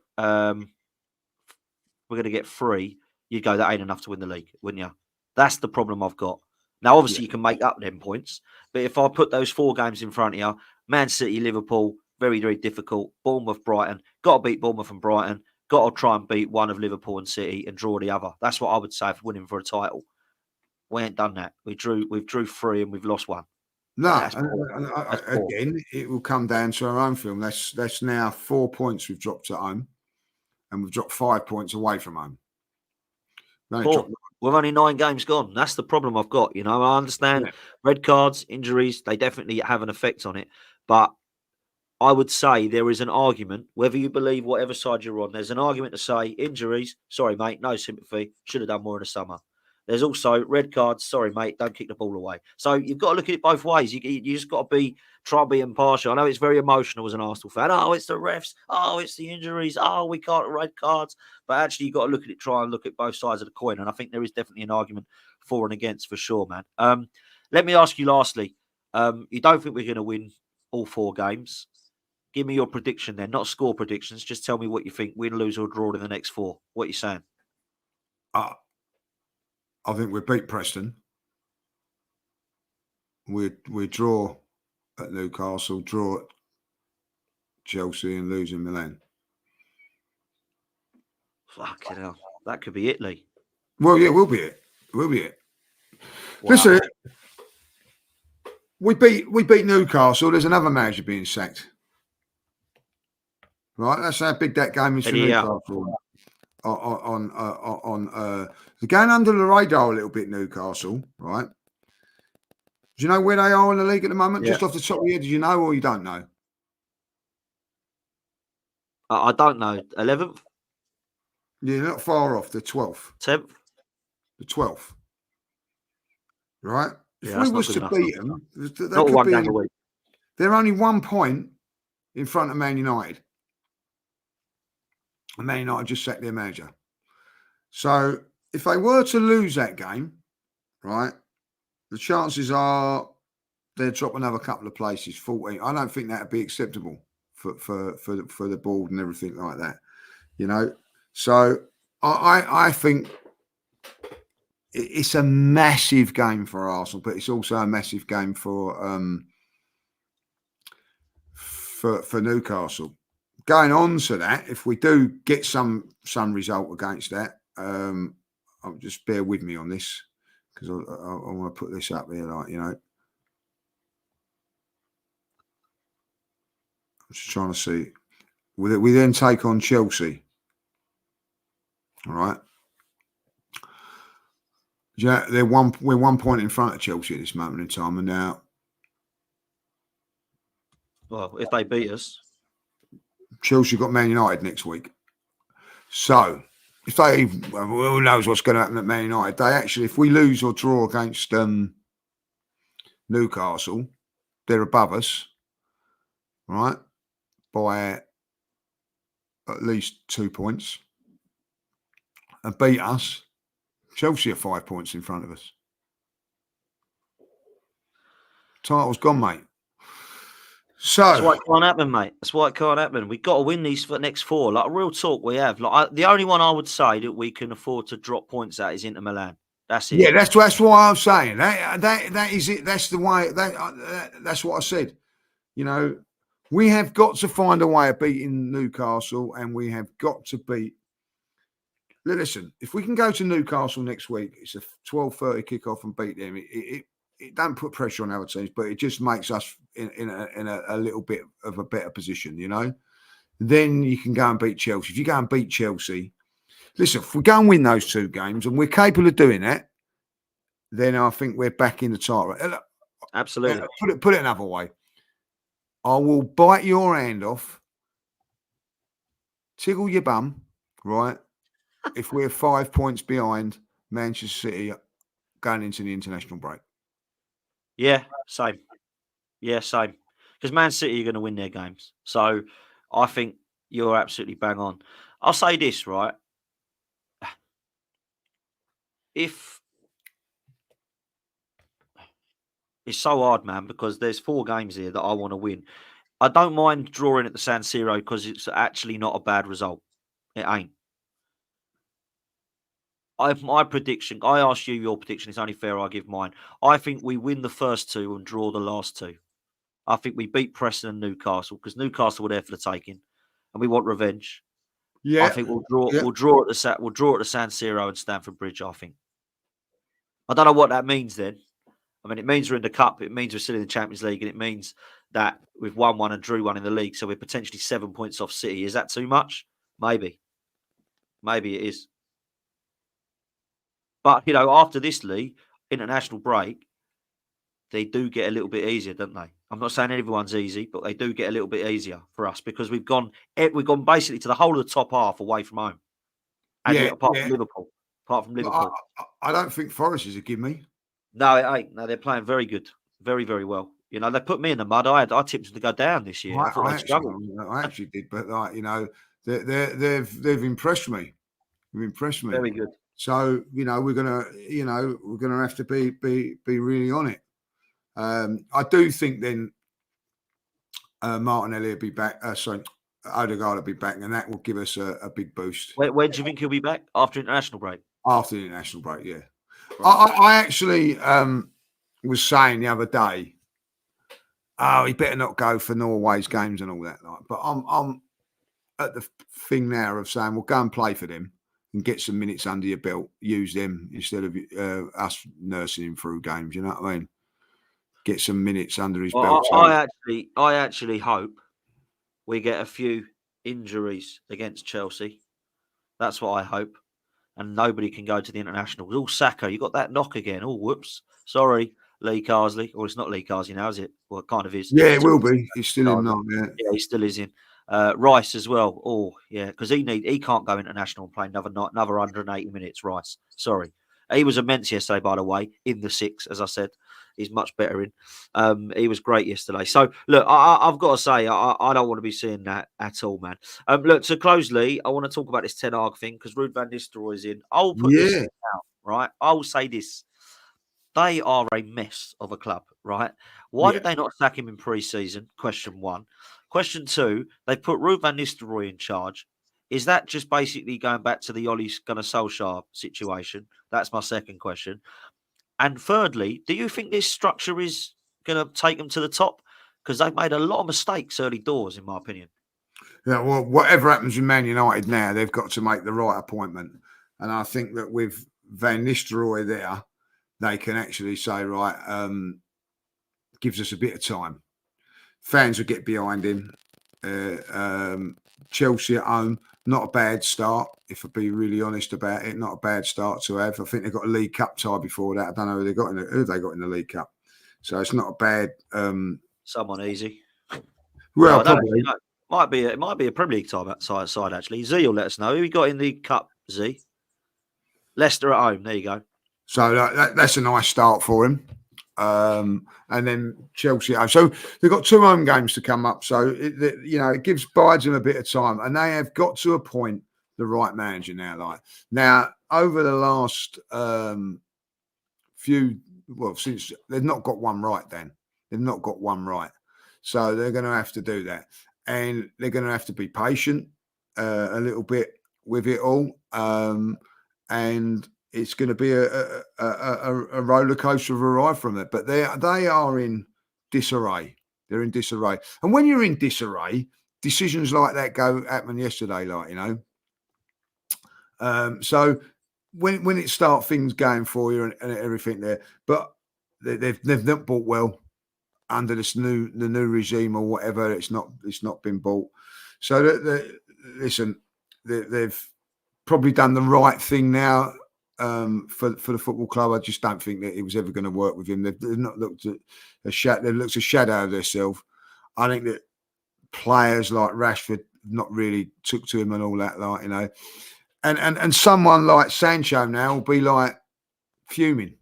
3, you'd go, that ain't enough to win the league, wouldn't you? That's the problem I've got. Now, obviously, you can make up them points, but if I put those 4 games in front of you, Man City, Liverpool, very, very difficult. Bournemouth, Brighton, got to beat Bournemouth and Brighton. Got to try and beat one of Liverpool and City and draw the other. That's what I would say for winning for a title. We ain't done that. We've drew 3 and we've lost 1. No, again, it will come down to our own film. That's now 4 points we've dropped at home, and we've dropped 5 points away from home. We're only 9 games gone. That's the problem I've got. I understand red cards, injuries, they definitely have an effect on it. But I would say there is an argument, whether you believe whatever side you're on, there's an argument to say injuries, sorry, mate, no sympathy, should have done more in the summer. There's also red cards, sorry, mate, don't kick the ball away. So you've got to look at it both ways. You just got to try and be impartial. I know it's very emotional as an Arsenal fan. Oh, it's the refs. Oh, it's the injuries. Oh, we can't red cards. But actually, you've got to try and look at both sides of the coin. And I think there is definitely an argument for and against for sure, man. Let me ask you lastly, you don't think we're going to win all 4 games? Give me your prediction then, not score predictions. Just tell me what you think, win, lose, or draw in the next 4. What are you saying? I think we beat Preston. We draw at Newcastle, draw at Chelsea, and lose in Milan. Fucking hell. That could be Italy. Well, yeah, we'll be it. Wow. Listen, we beat Newcastle. There's another manager being sacked. Right, that's how big that game is for Newcastle. They're going under the radar a little bit, Newcastle, right? Do you know where they are in the league at the moment? Just off the top of your head, do you know or you don't know? I don't know. 11th? Yeah, not far off. The 12th. 10th? The 12th. Right? If we was to beat them, not 1 game a week. They're only 1 point in front of Man United. And Man United just sacked their manager. So if they were to lose that game, right, the chances are they'd drop another couple of places, 14. I don't think that would be acceptable for the board and everything like that. So I think it's a massive game for Arsenal, but it's also a massive game for Newcastle. Going on to that, if we do get some result against that, I'll just bear with me on this because I want to put this up here, I'm just trying to see. We then take on Chelsea. All right. Yeah, we're 1 point in front of Chelsea at this moment in time, and now. Well, if they beat us, Chelsea got Man United next week. So, if who knows what's going to happen at Man United? They actually, if we lose or draw against Newcastle, they're above us, right, by at least 2 points, and beat us. Chelsea are 5 points in front of us. Title's gone, mate. That's So why it can't happen, mate. That's why it can't happen. We've got to win these for the next 4. Like, real talk, we have. Like, the only one I would say that we can afford to drop points at is Inter Milan. That's it. yeah, that's why I'm saying that is it. That's the way. That's what I said. You know, we have got to find a way of beating Newcastle, and we have got to beat. Listen, if we can go to Newcastle next week, it's a 12:30 kickoff and beat them. It don't put pressure on other teams, but it just makes us in a little bit of a better position, you know. Then you can go and beat Chelsea. If you go and beat Chelsea, listen, if we go and win those 2 games, and we're capable of doing that, then I think we're back in the title. Absolutely. Put it another way. I will bite your hand off, tickle your bum, right? If we're 5 points behind Manchester City going into the international break. Yeah, same. Yeah, same. Because Man City are going to win their games. So I think you're absolutely bang on. I'll say this, right? If it's so hard, man, because there's 4 games here that I want to win. I don't mind drawing at the San Siro because it's actually not a bad result. It ain't. My prediction, I asked you your prediction. It's only fair I give mine. I think we win the first 2 and draw the last 2. I think we beat Preston and Newcastle because Newcastle were there for the taking, and we want revenge. Yeah, I think we'll draw. yeah. We'll draw at the San Siro and Stamford Bridge. I think. I don't know what that means. Then, I mean, it means we're in the cup. It means we're still in the Champions League, and it means that we've won 1 and drew 1 in the league. So we're potentially 7 points off City. Is that too much? Maybe. Maybe it is. But you know, after this league international break, they do get a little bit easier, don't they? I'm not saying everyone's easy, but they do get a little bit easier for us because we've gone basically to the whole of the top half away from home, and Yeah, apart yeah. from Liverpool, But I don't think Forest is a give me. No, it ain't. No, they're playing very good, very very well. You know, they put me in the mud. I tipped them to go down this year. I thought they'd struggle. I actually did, but like, you know, they've impressed me. They've impressed me. Very good. So you know, we're gonna have to be really on it. I do think then Martinelli will be back. Sorry, Odegaard will be back, and that will give us a big boost. When do you think he'll be back after international break? After the international break, yeah. Right. I actually was saying the other day, oh, he better not go for Norway's games and all that. Like, but I'm at the thing now of saying, well, go and play for them and get some minutes under your belt. Use them instead of us nursing him through games. You know what I mean? Get some minutes under his belt. I actually hope we get a few injuries against Chelsea. That's what I hope. And nobody can go to the international. Oh, Saka, you got that knock again. Oh, whoops. Sorry, Lee Carsley. Or it's not Lee Carsley now, is it? Well, it kind of is. Yeah, it will be. He's still in now. Yeah, he still is in. Rice as well. Oh, yeah, because he can't go international and play another 180 minutes. Rice, sorry, he was immense yesterday. By the way, in the 6, as I said, he's much better in. He was great yesterday. So look, I've got to say, I don't want to be seeing that at all, man. Look, to close, Lee, I want to talk about this Ten Hag thing because Ruud van Nistelrooy's in. I'll put this out, right? I will say this. They are a mess of a club, right? Why did they not sack him in pre-season? Question 1. Question 2, they put Ruud van Nistelrooy in charge. Is that just basically going back to the Ole Gunnar Solskjaer situation? That's my second question. And thirdly, do you think this structure is going to take them to the top? Because they've made a lot of mistakes early doors, in my opinion. Yeah, well, whatever happens in Man United now, they've got to make the right appointment. And I think that with Van Nistelrooy there, they can actually say, right, gives us a bit of time. Fans will get behind him. Chelsea at home, not a bad start, if I be really honest about it. Not a bad start to have. I think they've got a League Cup tie before that. I don't know who they got in the League Cup. So it's not a bad. Someone easy. Well, no, probably. It might be a Premier League side actually. Z will let us know who we got in the cup. Z. Leicester at home. There you go. So that's a nice start for him. And then Chelsea. So they've got 2 home games to come up. So it bides them a bit of time, and they have got to appoint the right manager now. Now over the last since they've not got one right, Dan. They've not got one right. So they're going to have to do that. And they're going to have to be patient a little bit with it all. And it's going to be a roller coaster of a ride from it. But they are in disarray. They're in disarray. And when you're in disarray, decisions like that happen yesterday, so when it start things going for you and everything there, but they've not bought well under the new regime or whatever. It's not been bought. So listen, they've probably done the right thing now for the football club. I just don't think that it was ever going to work with him. They've not looked at they've looked a shadow of themselves. I think that players like Rashford not really took to him and all that, and someone like Sancho now will be like fuming.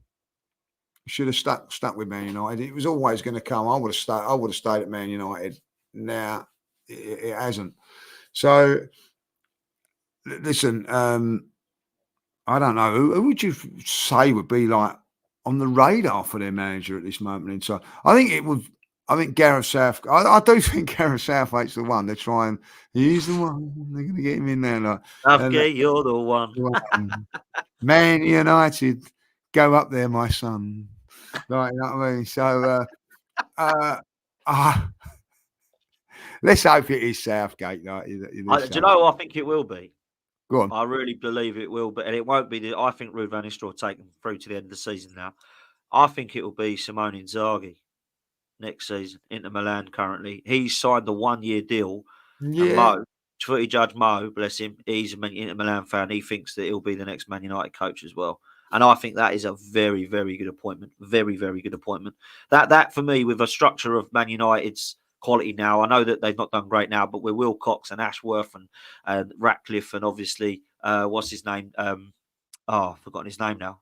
Should have stuck with Man United. It was always going to come. I would have stayed at Man United. Now it hasn't. So listen, I don't know. Who would you say would be like on the radar for their manager at this moment in time? I think Gareth South. I do think Gareth Southgate's the one. They're trying. He's the one. They're going to get him in there. Southgate, you're the one. Man United, go up there, my son. Like, you know what I mean? So let's hope it is Southgate. Do you know? I think it will be. Go on. I really believe it will, but and it won't be. I think Ruud van Nistelrooy will take them through to the end of the season. Now, I think it will be Simone Inzaghi next season. Inter Milan currently, he's signed a 1-year deal. Yeah. And Mo, footy judge Mo, bless him, he's an Inter Milan fan. He thinks that he'll be the next Man United coach as well. And I think that is a very, very good appointment. Very, very good appointment. That for me, with a structure of Man United's quality now, I know that they've not done great now, but with Wilcox and Ashworth and Ratcliffe and obviously, what's his name? I've forgotten his name now.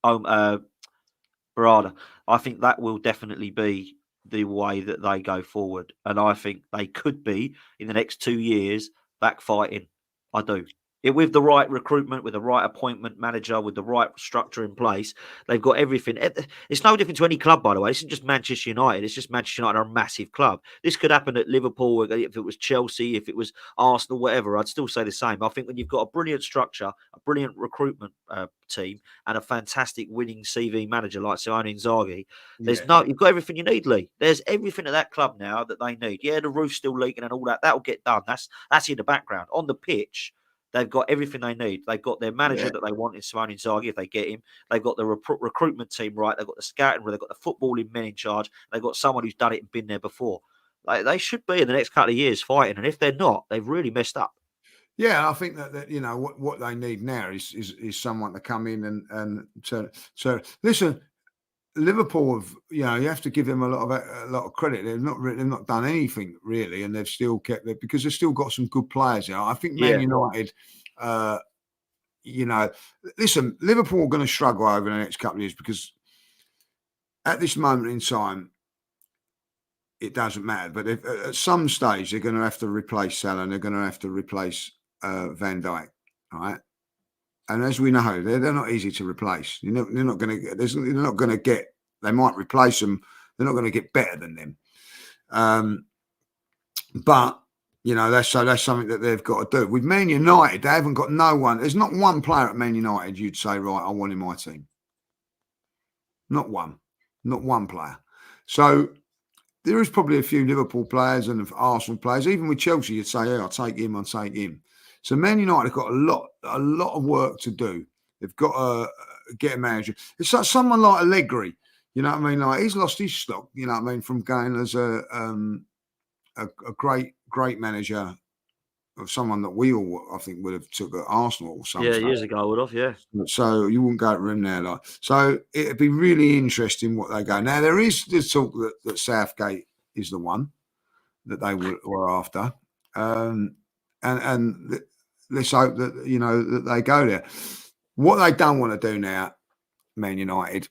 Barada. I think that will definitely be the way that they go forward. And I think they could be, in the next 2 years, back fighting. I do. With the right recruitment, with the right appointment manager, with the right structure in place, they've got everything. It's no different to any club, by the way. It's not just Manchester United. It's just Manchester United are a massive club. This could happen at Liverpool, if it was Chelsea, if it was Arsenal, whatever. I'd still say the same. I think when you've got a brilliant structure, a brilliant recruitment team, and a fantastic winning CV manager like Simone Inzaghi, you've got everything you need, Lee. There's everything at that club now that they need. Yeah, the roof's still leaking and all that. That'll get done. That's in the background. On the pitch, they've got everything they need. They've got their manager that they want in Simone Inzaghi if they get him. They've got the recruitment team right. They've got the scouting. They've got the footballing men in charge. They've got someone who's done it and been there before. They should be in the next couple of years fighting. And if they're not, they've really messed up. Yeah, I think that what they need now is someone to come in and turn. So listen, Liverpool have you have to give them a lot of credit. They've not done anything really, and they've still kept it because they've still got some good players. I think Man United, listen, Liverpool are going to struggle over the next couple of years because at this moment in time, it doesn't matter. But at some stage, they're going to have to replace Salah. They're going to have to replace Van Dijk, right? And as we know, they're not easy to replace. They're not going to get. They're not going to get. They might replace them. They're not going to get better than them. But that's something that they've got to do. With Man United, they haven't got no one. There's not one player at Man United you'd say, right, I want in my team. Not one player. So there is probably a few Liverpool players and Arsenal players. Even with Chelsea, you'd say, I'll take him. So Man United have got a lot of work to do. They've got to get a manager. It's like someone like Allegri, you know what I mean? Like he's lost his stock, you know what I mean, from going as a great manager of someone that we all, I think, would have took at Arsenal or something. Yeah, years ago I would have, yeah. So you wouldn't go to him now. Like, so it'd be really interesting what they go. Now, there is the talk that Southgate is the one that they were after. And let's hope that, that they go there. What they don't want to do now, Man United,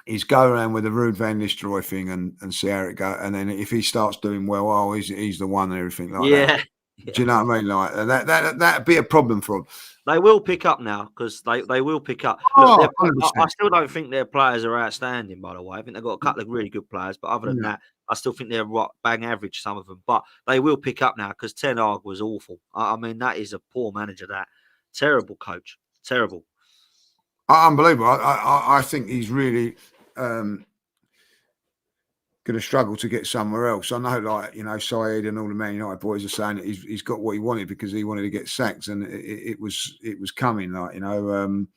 is go around with the Ruud van Nistelrooy thing and see how it goes. And then if he starts doing well, he's the one and everything like that. Yeah. Do you know what I mean? Like that'd be a problem for them. They will pick up now because they will pick up. Look, Oh, I 100%. still don't think their players are outstanding, by the way. I think they've got a couple of really good players, but other than Yeah. that, I still think they're bang average, some of them. But they will pick up now because Ten Hag was awful. I mean, that is a poor manager, that. Terrible coach. Terrible. Unbelievable. I think he's really going to struggle to get somewhere else. I know, like, you know, Saeed and all the Man United boys are saying that he's got what he wanted because he wanted to get sacked, and it was coming. Like, you know,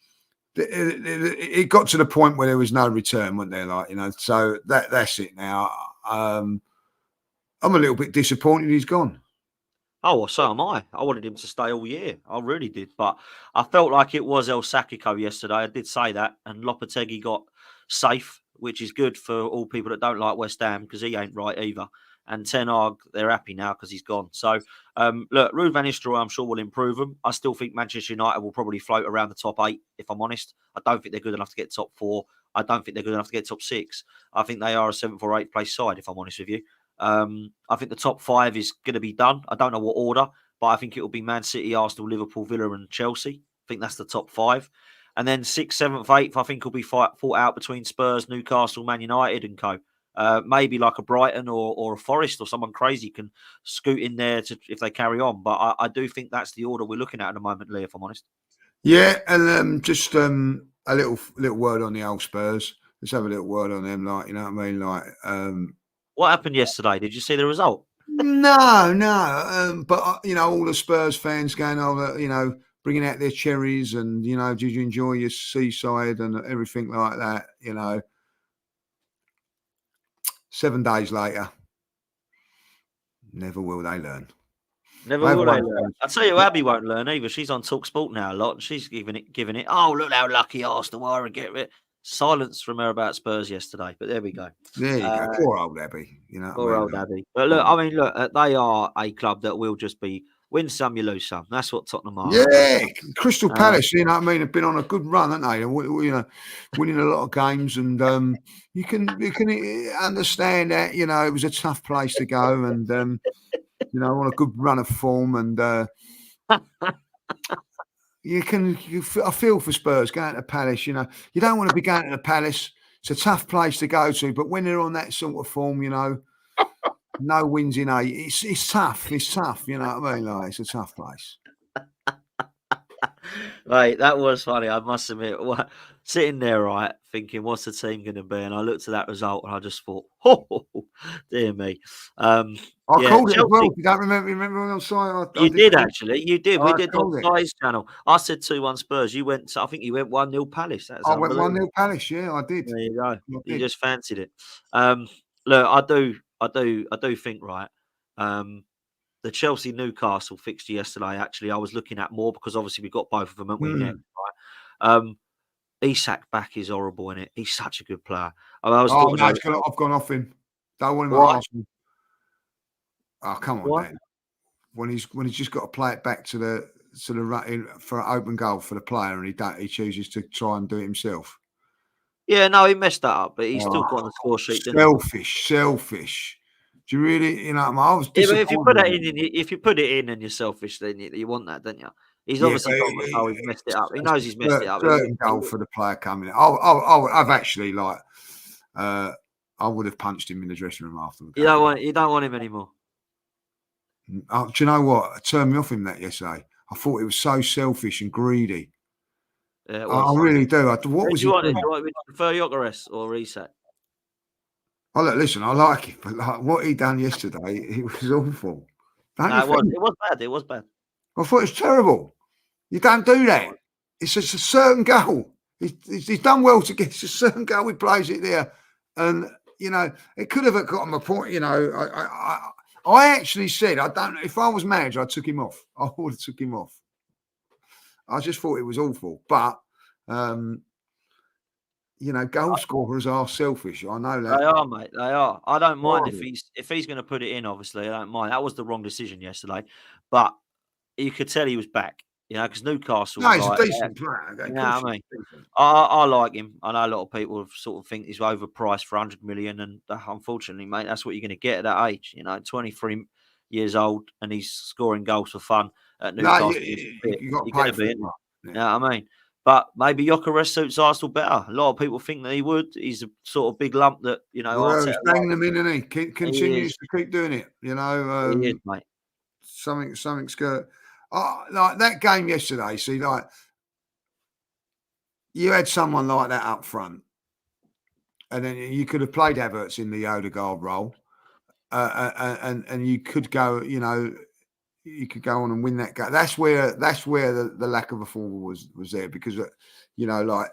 it got to the point where there was no return, wasn't there? Like, you know, so that's it now. I'm a little bit disappointed he's gone. Oh, well, so am I. I wanted him to stay all year. I really did. But I felt like it was El Sakiko yesterday. I did say that. And Lopetegui got safe, which is good for all people that don't like West Ham because he ain't right either. And Ten Hag, they're happy now because he's gone. So, look, Ruud van Nistelrooy, I'm sure will improve them. I still think Manchester United will probably float around the top 8, if I'm honest. I don't think they're good enough to get top 4. I don't think they're good enough to get top 6. I think they are a 7th or 8th place side, if I'm honest with you. I think the top 5 is going to be done. I don't know what order, but I think it will be Man City, Arsenal, Liverpool, Villa, and Chelsea. I think that's the top 5. And then 6th, 7th, 8th, I think will be fought out between Spurs, Newcastle, Man United, and co. Maybe like a Brighton or a Forest or someone crazy can scoot in there if they carry on. But I do think that's the order we're looking at the moment, Lee, if I'm honest. Yeah, and just a little word on the old Spurs. Let's have a little word on them. Like, you know what I mean? Like, What happened yesterday? Did you see the result? no. But you know, all the Spurs fans going over, you know, bringing out their cherries, and you know, did you enjoy your seaside and everything like that? You know, 7 days later, never will they learn. Never will they learn. I tell you, Abby won't learn either. She's on Talk Sport now a lot, and she's giving it. Oh, look how lucky Arsenal are and get it. Silence from her about Spurs yesterday, but there we go. There you go. Poor old Abby. You know, Poor old Abby. But look, I mean, look, they are a club that will just be win some, you lose some. That's what Tottenham are. Yeah, Crystal Palace. You know what I mean? Have been on a good run, haven't they? And you know, winning a lot of games, and you can understand that. You know, it was a tough place to go, and you know, on a good run of form, and I feel for Spurs going to Palace. You know, you don't want to be going to the Palace. It's a tough place to go to, but when they're on that sort of form, you know, no wins in 8. It's tough. It's tough. You know what I mean? Like, it's a tough place. Right, that was funny. I must admit, sitting there, right, thinking, what's the team going to be? And I looked at that result and I just thought, oh, dear me. I called it as well. If you don't remember on side. You did actually. You did. We did on Sky's channel. I said 2-1 Spurs. You went. I think you went 1-0 Palace. I went 1-0 Palace. Yeah, I did. There you go. You just fancied it. Look, I do think right. The Chelsea Newcastle fixture yesterday. Actually, I was looking at more because obviously we got both of them, haven't we? Next, right? Isak back is horrible in it. He's such a good player. I've gone off him. Don't want him at Arsenal. Oh, come on, Dan. When he's just got to play it back to the for an open goal for the player, and he chooses to try and do it himself. Yeah, no, he messed that up, but he's still got on the score sheet. Selfish. Do you really, you know? I was disappointed. If you put it in, if you put it in, and you're selfish, then you want that, don't you? He's obviously got the goal. He's messed it up. He knows he's messed it up. Certain goal for the player coming in. I've actually I would have punched him in the dressing room after. You don't want him anymore. Do you know what? It turned me off him that yesterday. I thought it was so selfish and greedy. Yeah, I really do. What was you want? Do you prefer Gyökeres or Isak? Oh, look, listen, I like it, but like what he done yesterday, it was awful. It was bad. It was bad. I thought it was terrible. You don't do that. It's just a certain goal. He's done well to get a certain goal. He plays it there, and you know it could have got him a point. You know, I actually said I don't. If I was manager, I took him off. I would have took him off. I just thought it was awful, but. You know, goal scorers are selfish. I know that. They are, mate. They are. I don't mind if he's going to put it in. Obviously, I don't mind. That was the wrong decision yesterday, but you could tell he was back. You know, because Newcastle. No, he's a decent player. You know what I mean? I like him. I know a lot of people sort of think he's overpriced for 100 million, and unfortunately, mate, that's what you're going to get at that age. You know, 23 years old and he's scoring goals for fun at No, Newcastle. you got to You're pay going to for be, it. isn't you? Yeah. You know what I mean? But maybe Gyökeres suits Arsenal better. A lot of people think that he would. He's a sort of big lump that, you know, Well, Arteta he's banging likes. them in, and he continues is. to keep doing it. You know, He is, mate. something's good. Like that game yesterday. See, like you had someone like that up front, and then you could have played Havertz in the Odegaard role, and you could go, you know, you could go on and win that game. That's where the lack of a forward was there, because you know, like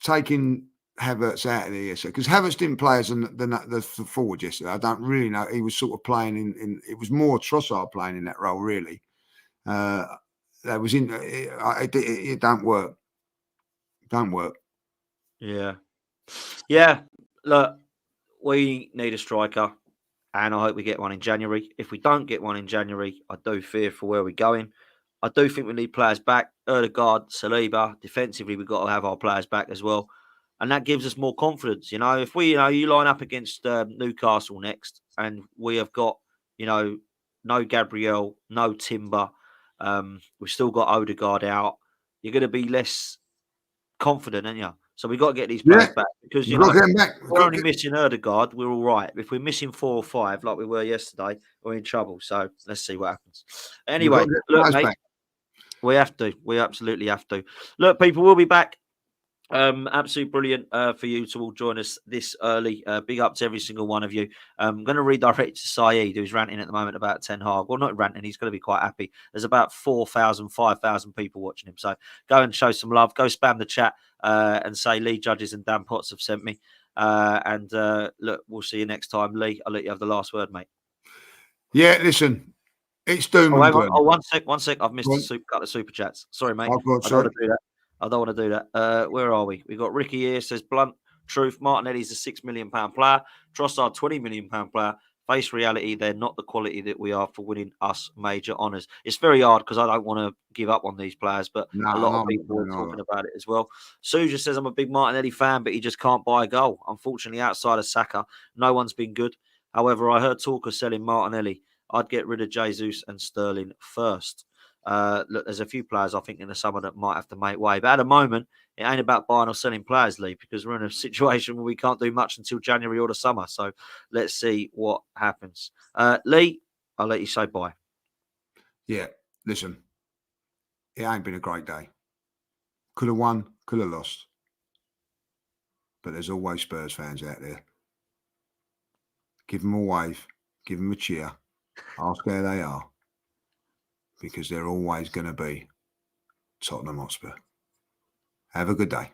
taking Havertz out of the ESL, because Havertz didn't play as the forward yesterday. I don't really know. He was sort of playing in it was more Trossard playing in that role, really. That was in it don't work. Don't work. Yeah. Yeah. Look, we need a striker, and I hope we get one in January. If we don't get one in January, I do fear for where we're going. I do think we need players back. Odegaard, Saliba. Defensively, we've got to have our players back as well. And that gives us more confidence. You know, if we, you know, you line up against Newcastle next, and we have got, you know, no Gabriel, no Timber, we've still got Odegaard out, you're going to be less confident, aren't you? So we've got to get these players back, because, you You've got know, to get him back. if we're only missing Odegaard, we're all right. If we're missing 4 or 5 like we were yesterday, we're in trouble. So let's see what happens. Anyway, look, mate, back. we have to. We absolutely have to. Look, people, we'll be back. Absolutely brilliant for you to all join us this early. Big up to every single one of you. I'm going to redirect to Saeed, who's ranting at the moment about Ten Hag. Well, not ranting, he's going to be quite happy. There's about 4,000, 5,000 people watching him. So go and show some love. Go spam the chat and say Lee Judges and Dan Potts have sent me. Look, we'll see you next time. Lee, I'll let you have the last word, mate. Yeah, listen, it's doom Oh, and hang on. gloom. Oh, one sec. I've missed a couple of super chats. Sorry, mate. I don't want to do that. I don't want to do that. Where are we? We got Ricky here. Says blunt truth. Martinelli's a £6 million player. Trossard, £20 million player. Face reality, they're not the quality that we are for winning us major honours. It's very hard because I don't want to give up on these players, but a lot of people are talking about it as well. Suja says, I'm a big Martinelli fan, but he just can't buy a goal. Unfortunately, outside of Saka, no one's been good. However, I heard talk of selling Martinelli. I'd get rid of Jesus and Sterling first. Look, there's a few players I think in the summer that might have to make way. But at the moment, it ain't about buying or selling players, Lee, because we're in a situation where we can't do much until January or the summer. So let's see what happens. Lee, I'll let you say bye. Yeah, listen, it ain't been a great day. Could have won, could have lost. But there's always Spurs fans out there. Give them a wave, give them a cheer, ask how they are, because they're always going to be Tottenham Hotspur. Have a good day.